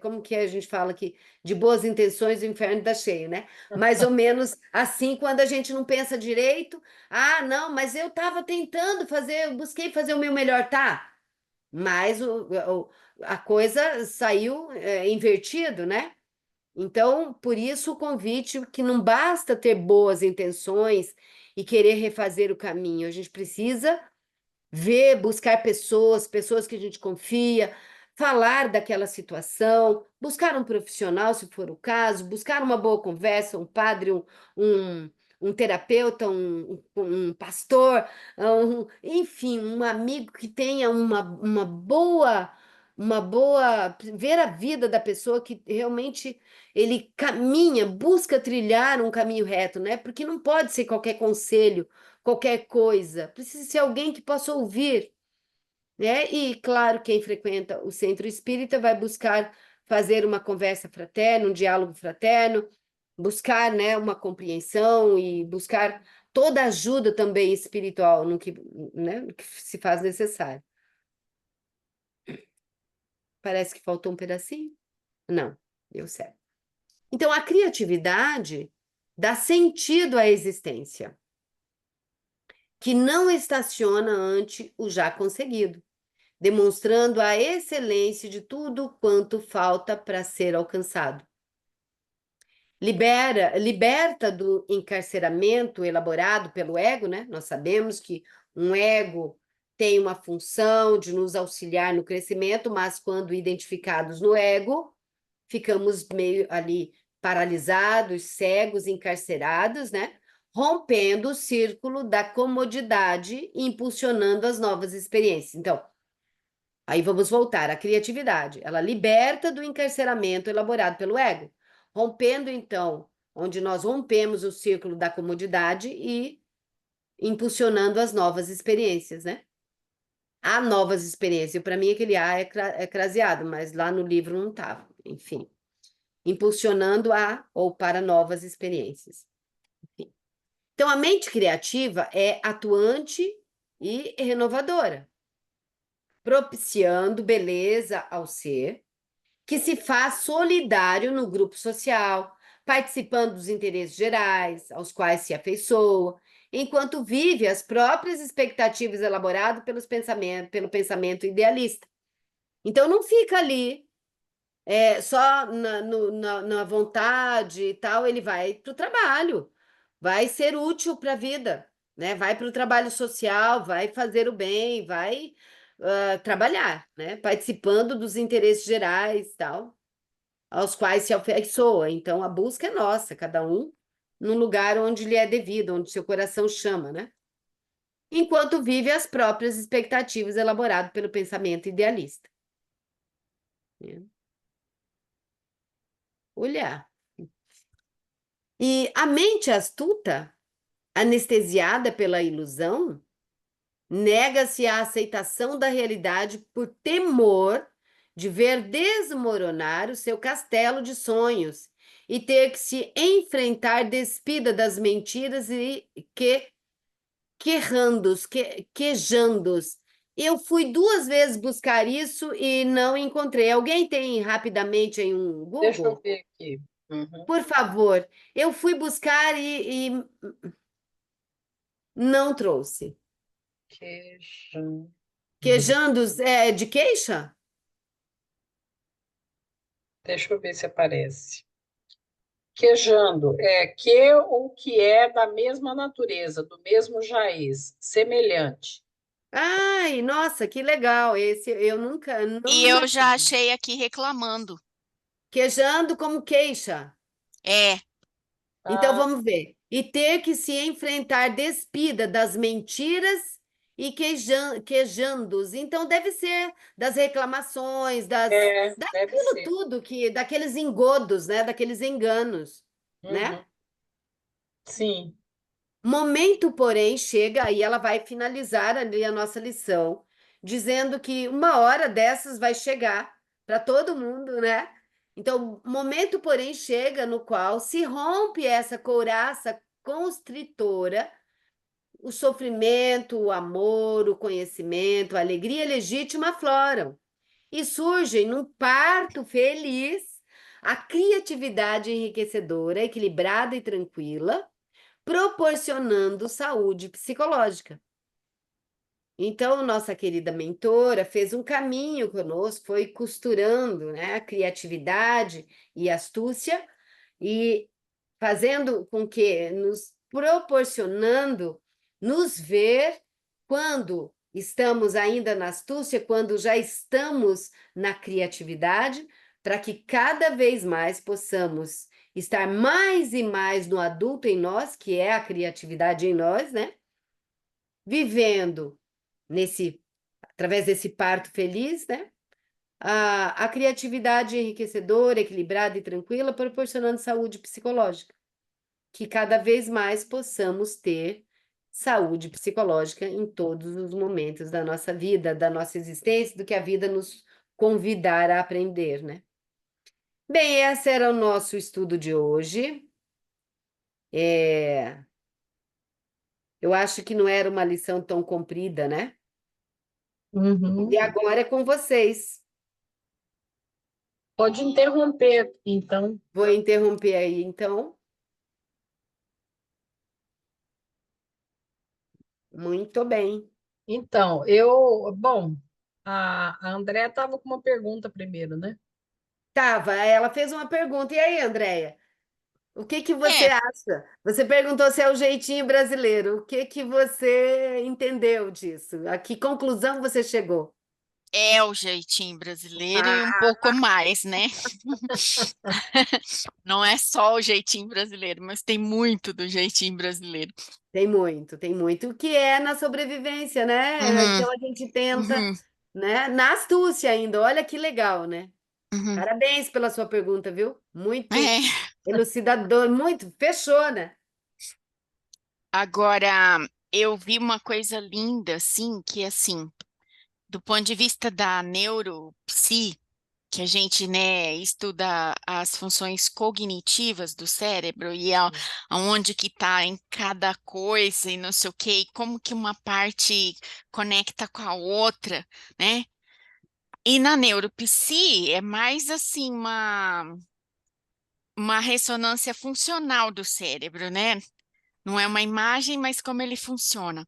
Como que a gente fala aqui? De boas intenções o inferno está cheio, né? Mais ou menos assim, quando a gente não pensa direito, não, mas eu estava tentando fazer, eu busquei fazer o meu melhor, tá? Mas a coisa saiu invertido, né? Então, por isso o convite que não basta ter boas intenções e querer refazer o caminho, a gente precisa ver, buscar pessoas que a gente confia, falar daquela situação, buscar um profissional, se for o caso, buscar uma boa conversa, um padre, um, um terapeuta, um pastor, enfim, um amigo que tenha ver a vida da pessoa que realmente ele caminha, busca trilhar um caminho reto, né? Porque não pode ser qualquer conselho, qualquer coisa. Precisa ser alguém que possa ouvir, né? E, claro, quem frequenta o centro espírita vai buscar fazer uma conversa fraterna, um diálogo fraterno, buscar, né, uma compreensão e buscar toda ajuda também espiritual no que, né, no que se faz necessário. Parece que faltou um pedacinho? Não, deu certo. Então, a criatividade dá sentido à existência, que não estaciona ante o já conseguido, demonstrando a excelência de tudo quanto falta para ser alcançado. Liberta do encarceramento elaborado pelo ego, né? Nós sabemos que um ego têm uma função de nos auxiliar no crescimento, mas quando identificados no ego, ficamos meio ali paralisados, cegos, encarcerados, né? Rompendo o círculo da comodidade e impulsionando as novas experiências. Então, aí vamos voltar à criatividade. Ela liberta do encarceramento elaborado pelo ego, rompendo, então, onde nós rompemos o círculo da comodidade e impulsionando as novas experiências, né? Há novas experiências. Para mim, aquele A é craseado, mas lá no livro não estava. Enfim, impulsionando a ou para novas experiências. Enfim. Então, a mente criativa é atuante e renovadora, propiciando beleza ao ser, que se faz solidário no grupo social, participando dos interesses gerais, aos quais se afeiçoa, enquanto vive as próprias expectativas elaboradas pelo pensamento idealista. Então, não fica ali só na vontade e tal, ele vai para o trabalho, vai ser útil para a vida, né? Vai para o trabalho social, vai fazer o bem, vai trabalhar, né? Participando dos interesses gerais, tal, aos quais se afeiçoa. Então, a busca é nossa, cada um no lugar onde lhe é devido, onde seu coração chama, né? Enquanto vive as próprias expectativas elaboradas pelo pensamento idealista. Olhar. E a mente astuta, anestesiada pela ilusão, nega-se à aceitação da realidade por temor de ver desmoronar o seu castelo de sonhos e ter que se enfrentar despida das mentiras e quejandos. Eu fui 2 vezes buscar isso e não encontrei. Alguém tem rapidamente em um Deixa eu Google? ver aqui. Uhum. Por favor. Eu fui buscar e não trouxe. Queijo. Quejandos é de queixa? Deixa eu ver se aparece. Quejando é que ou que é da mesma natureza, do mesmo jaiz, semelhante. Ai, nossa, que legal. Esse eu nunca, não E eu já imaginei. achei aqui reclamando. Quejando como queixa. É, Então Ah, vamos ver. E ter que se enfrentar despida das mentiras e quejandos. Então deve ser das reclamações, deve daquilo ser. tudo que, daqueles engodos, né? Daqueles enganos, né? Uhum. Sim. Momento, porém, chega e ela vai finalizar ali a nossa lição, dizendo que uma hora dessas vai chegar para todo mundo, né? Então, momento, porém, chega no qual se rompe essa couraça constritora, o sofrimento, o amor, o conhecimento, a alegria legítima afloram e surgem num parto feliz a criatividade enriquecedora, equilibrada e tranquila, proporcionando saúde psicológica. Então, nossa querida mentora fez um caminho conosco, foi costurando, né, a criatividade e astúcia e fazendo com que nos proporcionando nos ver quando estamos ainda na astúcia, quando já estamos na criatividade, para que cada vez mais possamos estar mais e mais no adulto em nós, que é a criatividade em nós, né? Vivendo através desse parto feliz, né? A criatividade enriquecedora, equilibrada e tranquila, proporcionando saúde psicológica. Que cada vez mais possamos ter saúde psicológica em todos os momentos da nossa vida, da nossa existência, do que a vida nos convidar a aprender, né? Bem, esse era o nosso estudo de hoje. Eu acho que não era uma lição tão comprida, né? Uhum. E agora é com vocês. Pode interromper, então. Vou interromper aí, então. Muito bem. Então, bom, a André estava com uma pergunta primeiro, né? Tava, ela fez uma pergunta. E aí, Andréia? O que que você É, acha? Você perguntou se é o jeitinho brasileiro. O que que você entendeu disso? A que conclusão você chegou? é o jeitinho brasileiro e um Ah, pouco mais, né? Não é só o jeitinho brasileiro, mas tem muito do jeitinho brasileiro. tem muito, tem muito. O que é na sobrevivência, né? Uhum, Então a gente tenta, uhum, né? Na astúcia ainda. Olha que legal, né? uhum. Parabéns pela sua pergunta, viu? Muito É. elucidador, muito. Fechou, né? Agora, eu vi uma coisa linda, assim, que assim, do ponto de vista da neuropsi, que a gente, né, estuda as funções cognitivas do cérebro e aonde que está em cada coisa e não sei o quê, e como que uma parte conecta com a outra, né? E na neuropsi é mais assim uma ressonância funcional do cérebro, né? Não é uma imagem, mas como ele funciona.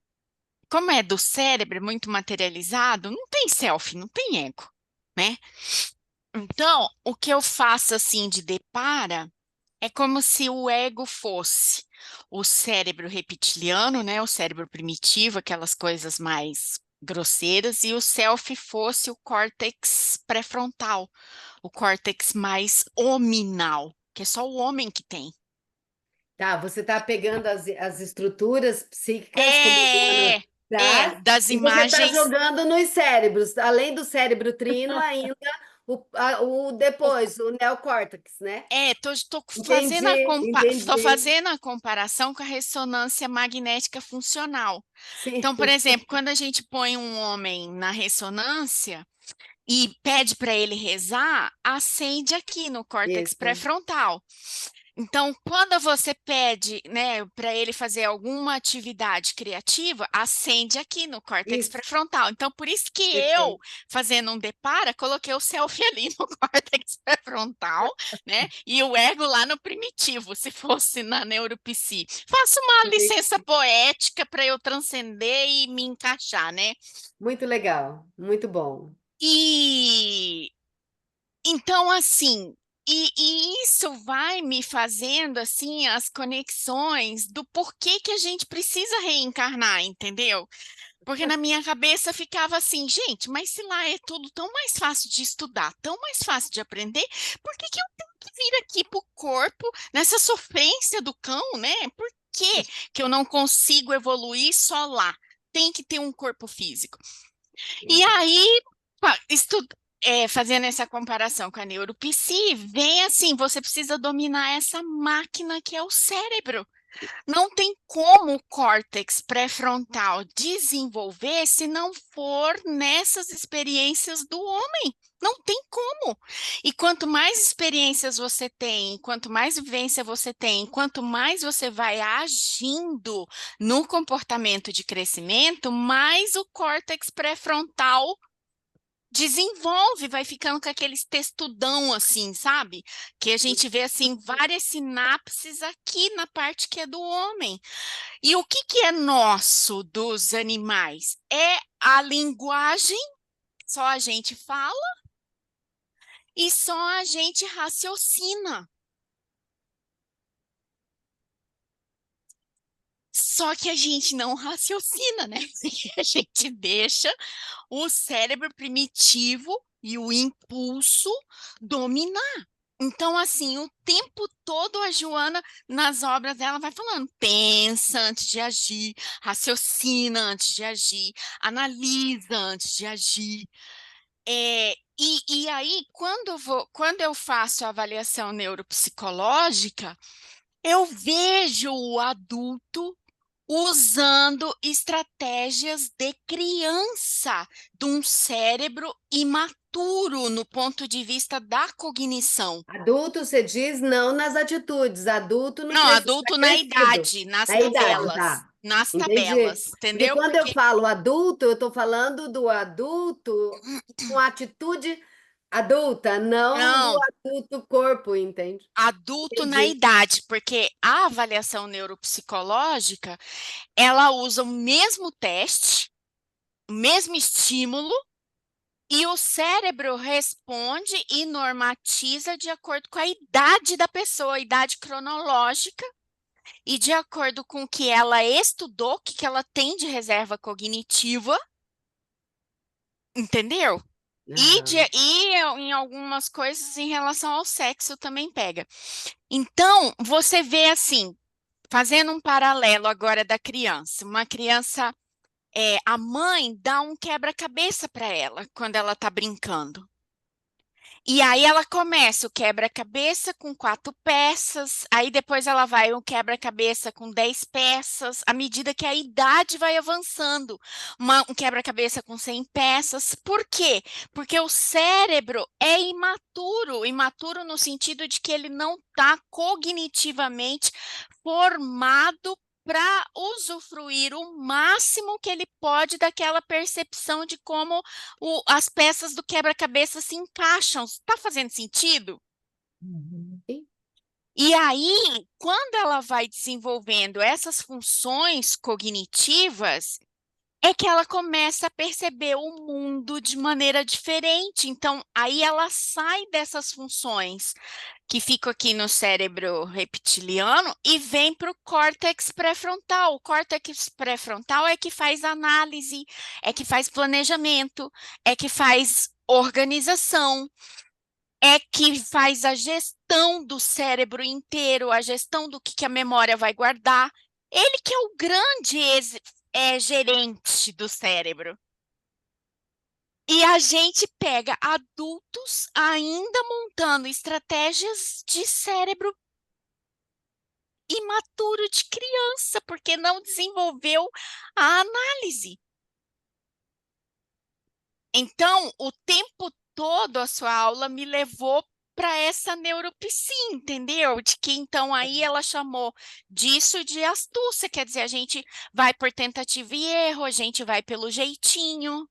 Como é do cérebro, muito materializado, não tem selfie, não tem ego, né? Então, o que eu faço assim de depara é como se o ego fosse o cérebro reptiliano, né? O cérebro primitivo, aquelas coisas mais grosseiras, e o self fosse o córtex pré-frontal, o córtex mais hominal, que é só o homem que tem. Tá, você está pegando as estruturas psíquicas, como a É, Joana traz, das e você está imagens. jogando nos cérebros, além do cérebro trino, ainda o depois, o neocórtex, né? Entendi, Tô entendi. fazendo a comparação com a ressonância magnética funcional. Sim, Então, por exemplo, quando a gente põe um homem na ressonância e pede para ele rezar, acende aqui no córtex isso, pré-frontal. Então, quando você pede, né, para ele fazer alguma atividade criativa, acende aqui no córtex isso, pré-frontal. Então, por isso que eu, perfeito. fazendo um depara, coloquei o selfie ali no córtex pré-frontal, né, e o ego lá no primitivo, se fosse na neuropsi. Faço uma licença poética para eu transcender e me encaixar, né? Muito legal, muito bom. E então, assim, e isso vai me fazendo, assim, as conexões do porquê que a gente precisa reencarnar, entendeu? Porque na minha cabeça ficava assim, gente, mas se lá é tudo tão mais fácil de estudar, tão mais fácil de aprender, por que que eu tenho que vir aqui pro corpo, nessa sofrência do cão, né? Por que que eu não consigo evoluir só lá? Tem que ter um corpo físico. E aí, fazendo essa comparação com a neuropsi, vem assim, você precisa dominar essa máquina que é o cérebro. Não tem como o córtex pré-frontal desenvolver se não for nessas experiências do homem. Não tem como. E quanto mais experiências você tem, quanto mais vivência você tem, quanto mais você vai agindo no comportamento de crescimento, mais o córtex pré-frontal desenvolve, vai ficando com aqueles textudão assim, sabe? Que a gente vê assim várias sinapses aqui na parte que é do homem. E o que que é nosso dos animais? É a linguagem, só a gente fala e só a gente raciocina. Só que a gente não raciocina, né? A gente deixa o cérebro primitivo e o impulso dominar. Então, assim, o tempo todo a Joana, nas obras dela, vai falando: pensa antes de agir, raciocina antes de agir, analisa antes de agir. E aí, quando eu faço a avaliação neuropsicológica, eu vejo o adulto usando estratégias de criança, de um cérebro imaturo no ponto de vista da cognição. Adulto, você diz não nas atitudes, adulto no Não, já adulto na crescido, idade, na idade, tá? nas Entendi. tabelas, Porque entendeu? quando eu Porque falo adulto, eu estou falando do adulto com atitude adulta, não do não, adulto corpo, entende? adulto na Entendi. idade, porque a avaliação neuropsicológica, ela usa o mesmo teste, o mesmo estímulo, E o cérebro responde e normatiza de acordo com a idade da pessoa, a idade cronológica, e de acordo com o que ela estudou, o que ela tem de reserva cognitiva, entendeu? Aham. E em algumas coisas em relação ao sexo também pega. Então, você vê assim, fazendo um paralelo agora da criança, uma criança, a mãe dá um quebra-cabeça para ela quando ela está brincando. E aí ela começa o quebra-cabeça com 4 peças, aí depois ela vai um quebra-cabeça com 10 peças, à medida que a idade vai avançando, um quebra-cabeça com 100 peças. Por quê? Porque o cérebro é imaturo, imaturo no sentido de que ele não está cognitivamente formado para usufruir o máximo que ele pode daquela percepção de como as peças do quebra-cabeça se encaixam. Está fazendo sentido? Uhum. Sim. E aí, quando ela vai desenvolvendo essas funções cognitivas, é que ela começa a perceber o mundo de maneira diferente. Então, aí ela sai dessas funções que ficam aqui no cérebro reptiliano e vem para o córtex pré-frontal. O córtex pré-frontal é que faz análise, é que faz planejamento, é que faz organização, é que faz a gestão do cérebro inteiro, a gestão do que a memória vai guardar. Ele que é o grande gerente do cérebro. E a gente pega adultos ainda montando estratégias de cérebro imaturo de criança, porque não desenvolveu a análise. Então, o tempo todo a sua aula me levou para essa neuropsia, entendeu? De que então aí ela chamou disso de astúcia, quer dizer, a gente vai por tentativa e erro, a gente vai pelo jeitinho,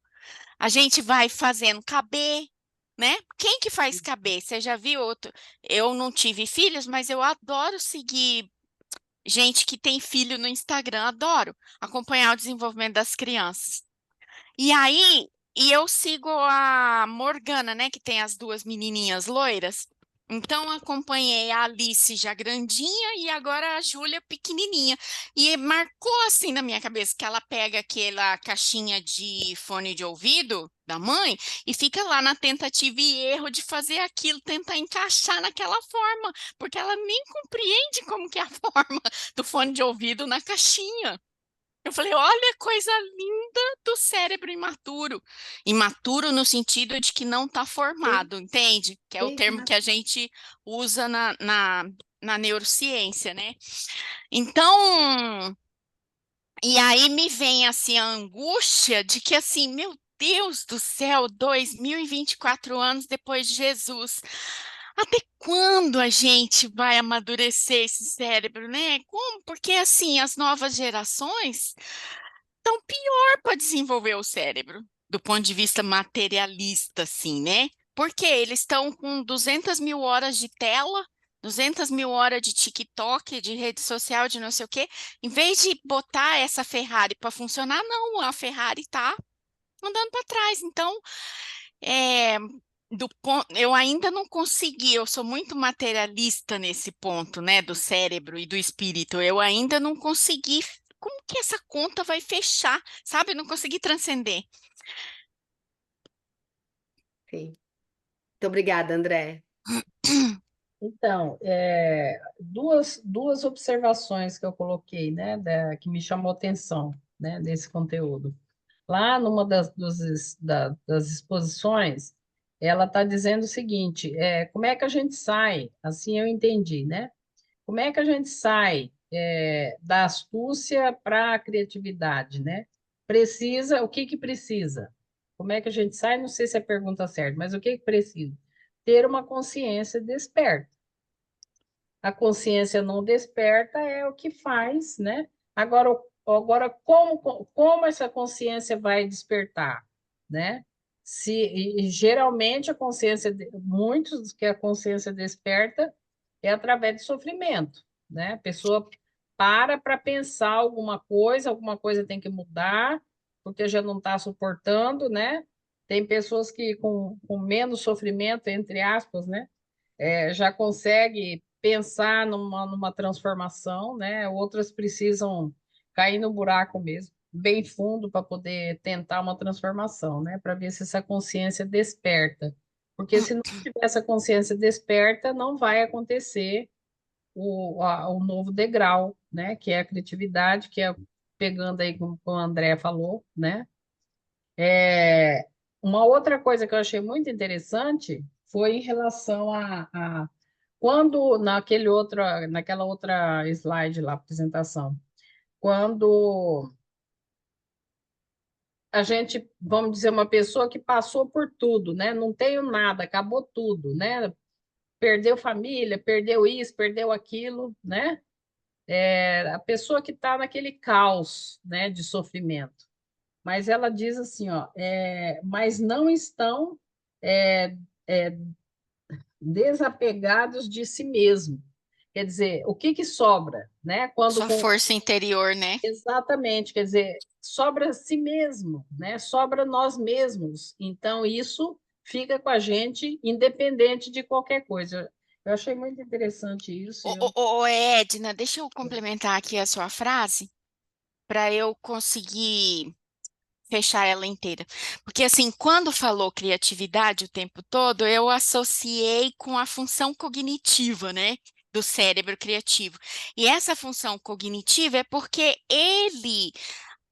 a gente vai fazendo caber, né? Quem que faz caber? Você já viu outro? Eu não tive filhos, mas eu adoro seguir gente que tem filho no Instagram, adoro acompanhar o desenvolvimento das crianças. E aí, eu sigo a Morgana, né, que tem as 2 menininhas loiras. Então, acompanhei a Alice já grandinha e agora a Júlia pequenininha. E marcou assim na minha cabeça que ela pega aquela caixinha de fone de ouvido da mãe e fica lá na tentativa e erro de fazer aquilo, tentar encaixar naquela forma, porque ela nem compreende como que é a forma do fone de ouvido na caixinha. Eu falei, olha, coisa linda do cérebro imaturo. Imaturo no sentido de que não está Sim, formado, entende? Que é o termo que exato. a gente usa na neurociência, né? Então, e aí me vem assim a angústia de que assim, meu Deus do céu, 2024 anos depois de Jesus. Até quando a gente vai amadurecer esse cérebro, né? Como? Porque assim, as novas gerações estão pior para desenvolver o cérebro, do ponto de vista materialista, assim, né? Porque eles estão com 200 mil horas de tela, 200 mil horas de TikTok, de rede social, de não sei o quê. Em vez de botar essa Ferrari para funcionar, não, a Ferrari está andando para trás. Então, é, eu ainda não consegui, eu sou muito materialista nesse ponto, né, do cérebro e do espírito. Eu ainda não consegui. Como que essa conta vai fechar? Sabe? Eu não consegui transcender. Sim. Muito obrigada, André. Então, duas observações que eu coloquei, né, que me chamou atenção, né, desse conteúdo. Lá numa das exposições, ela está dizendo o seguinte: como é que a gente sai? Assim eu entendi, né? Como é que a gente sai da astúcia para a criatividade, né? Precisa, o que que precisa? Como é que a gente sai? Não sei se é a pergunta certa, mas o que que precisa? Ter uma consciência desperta. A consciência não desperta é o que faz, né? Agora como essa consciência vai despertar, né? E geralmente a consciência, muitos que a consciência desperta é através de sofrimento, né? A pessoa para pensar alguma coisa tem que mudar, porque já não está suportando, né? Tem pessoas que com menos sofrimento, entre aspas, né? Já consegue pensar numa transformação, né? Outras precisam cair no buraco mesmo, bem fundo, para poder tentar uma transformação, né? Para ver se essa consciência desperta. Porque se não tiver essa consciência desperta, não vai acontecer o novo degrau, né? Que é a criatividade, que é pegando aí como o André falou, né? Uma outra coisa que eu achei muito interessante foi em relação a quando naquela outra slide lá, apresentação, quando a gente, vamos dizer, uma pessoa que passou por tudo, né? Não tenho nada, acabou tudo, né? Perdeu família, perdeu isso, perdeu aquilo, né? A pessoa que está naquele caos, né, de sofrimento. Mas ela diz assim, ó, mas não estão é, é, desapegados de si mesmo. Quer dizer, o que sobra, né? Sua força interior, né? Exatamente, quer dizer, sobra si mesmo, né? Sobra nós mesmos. Então, isso fica com a gente, independente de qualquer coisa. Eu achei muito interessante isso. Edna, deixa eu complementar aqui a sua frase para eu conseguir fechar ela inteira. Porque, assim, quando falou criatividade o tempo todo, eu associei com a função cognitiva, né? Do cérebro criativo. E essa função cognitiva é porque ele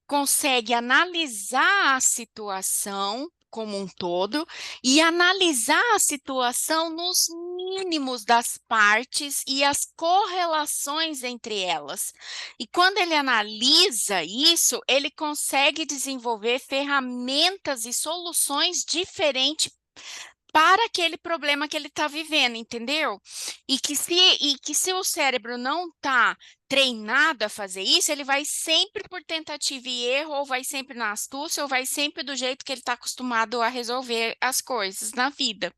consegue analisar a situação como um todo e analisar a situação nos mínimos das partes e as correlações entre elas. E quando ele analisa isso, ele consegue desenvolver ferramentas e soluções diferentes para aquele problema que ele está vivendo, entendeu? E que se o cérebro não está treinado a fazer isso, ele vai sempre por tentativa e erro, ou vai sempre na astúcia, ou vai sempre do jeito que ele está acostumado a resolver as coisas na vida.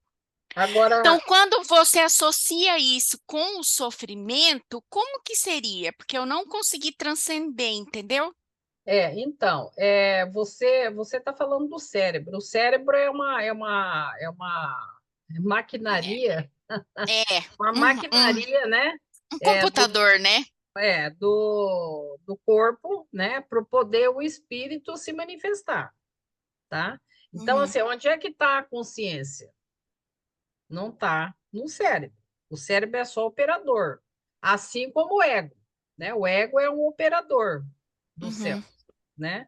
Então, Agora, quando você associa isso com o sofrimento, como que seria? Porque eu não consegui transcender, entendeu? então, você está falando do cérebro. O cérebro é uma maquinaria, É, uma um, um, maquinaria, né? um É, do, computador, né? do corpo, né? Para poder o espírito se manifestar, tá? Então, Uhum, assim, onde é que está a consciência? Não está no cérebro. O cérebro é só operador, assim como o ego, né? O ego é um operador do céu, uhum. né?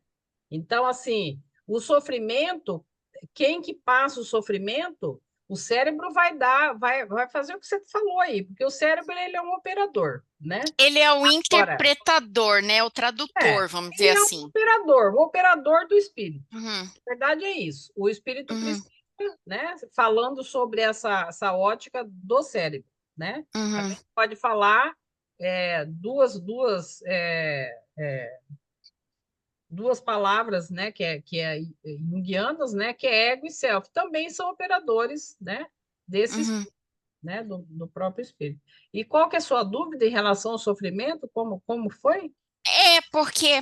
Então, assim, o sofrimento, quem que passa o sofrimento, o cérebro vai fazer o que você falou aí, porque o cérebro ele é um operador, né? Ele é o Agora, interpretador, né? O tradutor, vamos dizer ele é um assim. operador, o operador do espírito. Uhum, A verdade é isso. O espírito uhum, precisa, né? Falando sobre essa ótica do cérebro, né? A uhum, gente pode falar duas palavras, né, que é junguianas, né, que é ego e self, também são operadores, né, desse uhum. espírito, né, do próprio espírito. E qual que é a sua dúvida em relação ao sofrimento? Como foi? É porque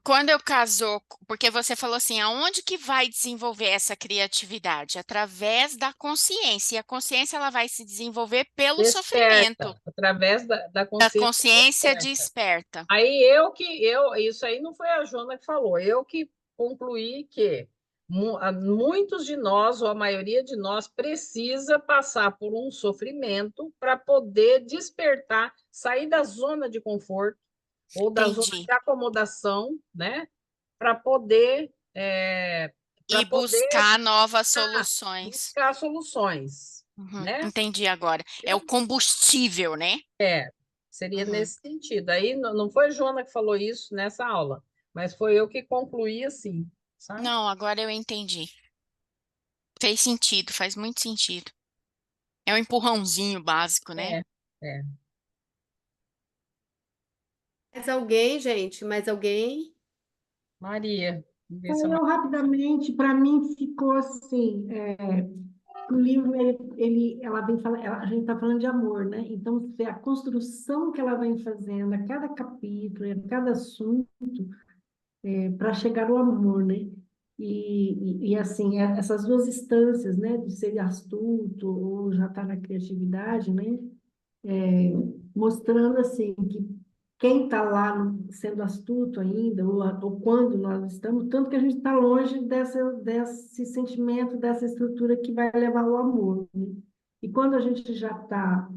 quando eu casou, porque você falou assim, aonde que vai desenvolver essa criatividade? Através da consciência. E a consciência ela vai se desenvolver pelo sofrimento, Desperta, através da da consciência consciência desperta. desperta. Aí isso aí não foi a Jona que falou, eu que concluí que muitos de nós, ou a maioria de nós, precisa passar por um sofrimento para poder despertar, sair da zona de conforto ou da zona Entendi. de acomodação, né? Para poder, para E poder buscar novas soluções. buscar soluções, Uhum, né? entendi agora. É o combustível, né? Seria Uhum. nesse sentido. Aí não foi Joana que falou isso nessa aula, mas foi eu que concluí assim, sabe? Não, agora eu entendi. Fez sentido, faz muito sentido. É um empurrãozinho básico, né? É, é. Mais alguém, gente? Mais alguém? Maria, vamos ver se a Eu Maria... rapidamente, para mim ficou assim, o livro ela vem a gente está falando de amor, né? Então, a construção que ela vem fazendo a cada capítulo, a cada assunto, para chegar ao amor, né? Assim, essas duas instâncias, né, de ser astuto ou já estar na criatividade, né, mostrando assim que quem está lá sendo astuto ainda, ou quando nós estamos, tanto que a gente está longe desse sentimento, dessa estrutura que vai levar ao amor, né? E quando a gente já está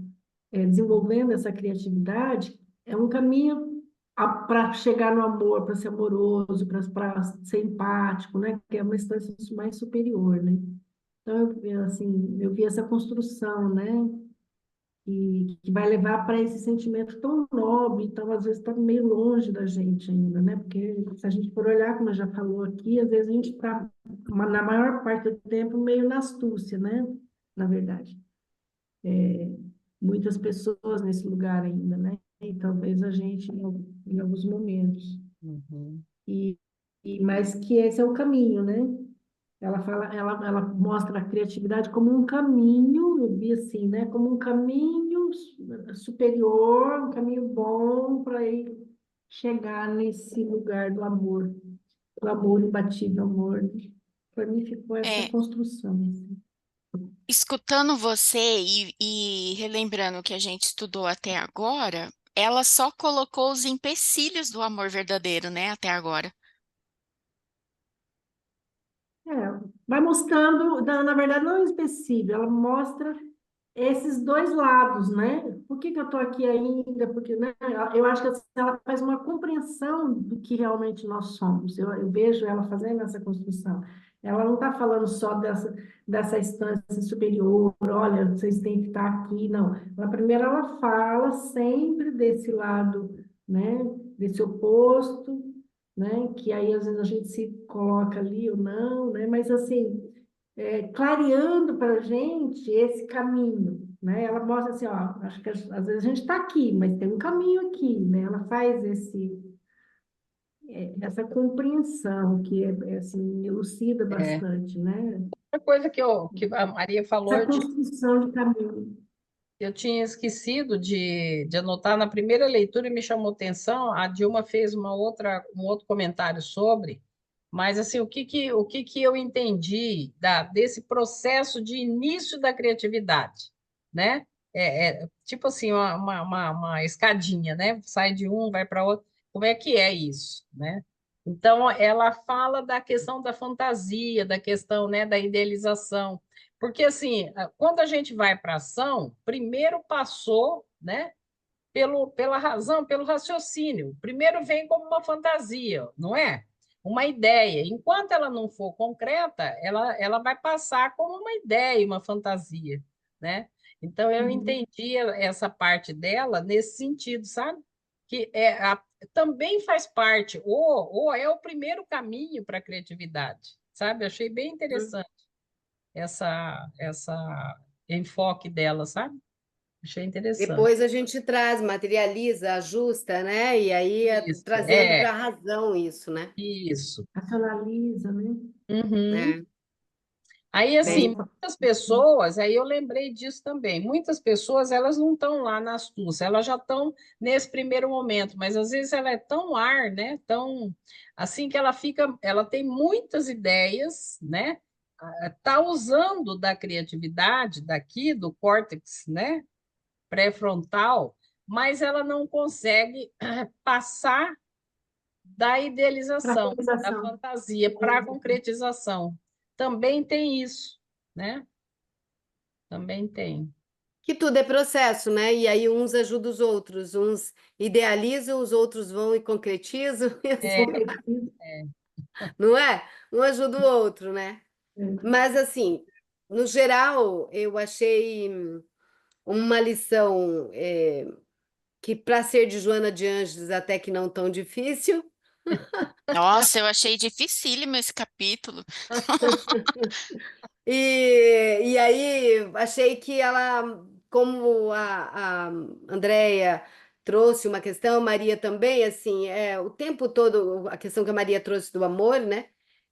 desenvolvendo essa criatividade, é um caminho para chegar no amor, para ser amoroso, para ser empático, né? Que é uma instância mais superior, né? Então, assim, eu vi essa construção, né? E que vai levar para esse sentimento tão nobre, então às vezes está meio longe da gente ainda, né? Porque se a gente for olhar, como já falou aqui, às vezes a gente está, na maior parte do tempo, meio na astúcia, né? Na verdade. Muitas pessoas nesse lugar ainda, né? E talvez a gente em alguns momentos. Uhum. Mas que esse é o caminho, né? Ela mostra a criatividade como um caminho, eu vi assim, né? Como um caminho superior, um caminho bom para ir chegar nesse lugar do amor imbatível, amor. Para mim ficou essa É, construção, assim. escutando você e relembrando o que a gente estudou até agora, ela só colocou os empecilhos do amor verdadeiro, né, até agora. É, vai mostrando, na verdade, não é específico, ela mostra esses dois lados, né? Por que que eu estou aqui ainda? Porque, né, eu acho que assim, ela faz uma compreensão do que realmente nós somos. Eu vejo ela fazendo essa construção. Ela não está falando só dessa instância superior, olha, vocês têm que estar aqui, não. Primeiro ela fala sempre desse lado, né? Desse oposto, né? Que aí às vezes a gente se coloca ali ou não, né? Mas assim, clareando para a gente esse caminho, né? Ela mostra assim, ó, acho que às vezes a gente está aqui, mas tem um caminho aqui, né? Ela faz essa compreensão que assim, elucida É. bastante, né? Outra coisa que a Maria falou, Essa construção de caminho. eu tinha esquecido de anotar na primeira leitura e me chamou atenção. A Dilma fez um outro comentário sobre, mas assim, o que que eu entendi desse processo de início da criatividade, né? Tipo assim, uma escadinha, né? Sai de um, vai para outro. Como é que é isso, né? Então, ela fala da questão da fantasia, da questão, né, da idealização. Porque, assim, quando a gente vai para a ação, primeiro passou, né, pela razão, pelo raciocínio. Primeiro vem como uma fantasia, não é? Uma ideia. Enquanto ela não for concreta, ela vai passar como uma ideia, uma fantasia, né? Então, eu Uhum. entendi essa parte dela nesse sentido, sabe? Que também faz parte, ou é o primeiro caminho para a criatividade, sabe? Achei bem interessante essa enfoque dela, sabe? Achei interessante. Depois a gente traz, materializa, ajusta, né? E aí Isso, trazendo para a razão isso, né? isso. Racionaliza, né? Uhum. É, Aí, assim, bem, muitas pessoas, aí eu lembrei disso também, muitas pessoas, elas não estão lá na astúcia, elas já estão nesse primeiro momento, mas às vezes ela é tão ar, né, tão, assim que ela tem muitas ideias, né, tá usando da criatividade daqui, do córtex, né, pré-frontal, mas ela não consegue passar da Para idealização, da realização. fantasia para a concretização. Também tem isso, né? Também tem. que tudo é processo, né? E aí uns ajudam os outros, uns idealizam, os outros vão e concretizam, e assim, É, Concretiza. não é? Um ajuda o outro, né? É. Mas assim, no geral, eu achei uma lição que para ser de Joana de Ângeles até que não tão difícil. Nossa, eu achei dificílimo esse capítulo. E aí achei que ela, como a Andrea trouxe uma questão, Maria também, assim, o tempo todo a questão que a Maria trouxe do amor, né?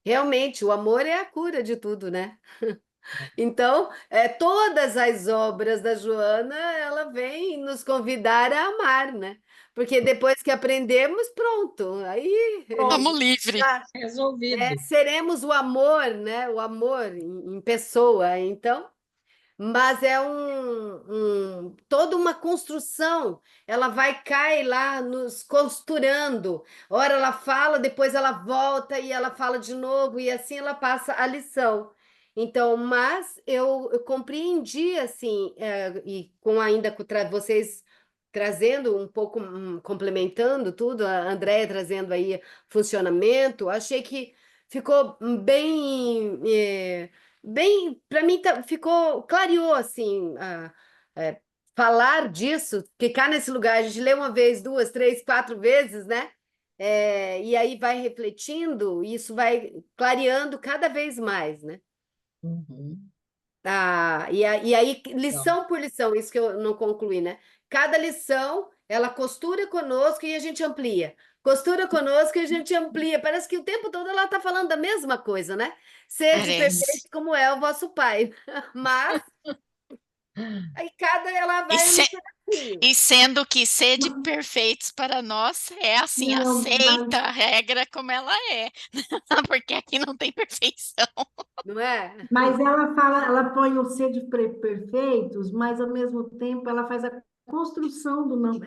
Realmente, o amor é a cura de tudo, né? Então, todas as obras da Joana, ela vem nos convidar a amar, né? Porque depois que aprendemos, pronto, aí Estamos Pronto, livres. já, resolvido. seremos o amor, né? O amor em pessoa. Então, mas é toda uma construção. Ela vai, cai lá nos costurando. Ora ela fala, depois ela volta e ela fala de novo, e assim ela passa a lição. Então, mas eu compreendi assim, e com ainda vocês trazendo um pouco, complementando tudo, a Andréia trazendo aí funcionamento, achei que ficou bem. Bem, para mim ficou, clareou assim, é, falar disso, ficar nesse lugar, a gente lê uma vez, duas, três, quatro vezes, né? E aí vai refletindo, e isso vai clareando cada vez mais, né? Uhum. E aí, Então, lição por lição, isso que eu não concluí, né? Cada lição, ela costura conosco e a gente amplia. Costura conosco e a gente amplia. Parece que o tempo todo ela está falando da mesma coisa, né? Sede Parece. perfeito como é o vosso Pai. Mas aí cada ela E, vai se- um pedacinho. e sendo que sede perfeitos para nós é assim, Não, aceita mas a regra como ela é, porque aqui não tem perfeição. Não é? Mas ela fala, ela põe o ser de perfeitos, mas ao mesmo tempo ela faz a construção do não,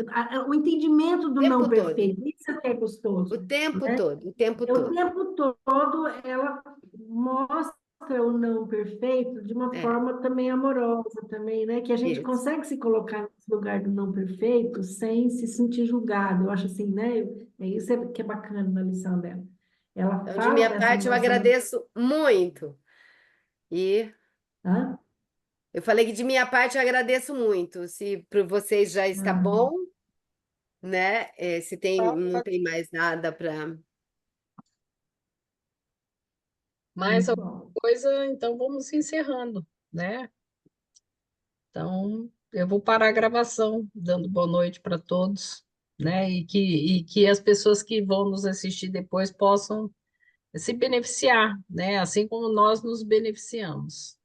o entendimento O do não tempo todo. perfeito. Isso é que é O gostoso, tempo né? todo. O tempo O todo. tempo todo ela mostra o não perfeito de uma É, forma também amorosa, também, né? Que a gente isso. consegue se colocar nesse lugar do não perfeito sem se sentir julgado. Eu acho assim, né? É isso que é bacana na lição dela. Ela Então, de fala minha dessa parte, eu nossa. agradeço muito. E Hã? eu falei que de minha parte eu agradeço muito. Se para vocês já está bom, né? Se tem, não tá. tem mais nada para. Mais Muito alguma bom. coisa, então vamos encerrando, né? Então, eu vou parar a gravação, dando boa noite para todos, né? E que as pessoas que vão nos assistir depois possam se beneficiar, né? Assim como nós nos beneficiamos.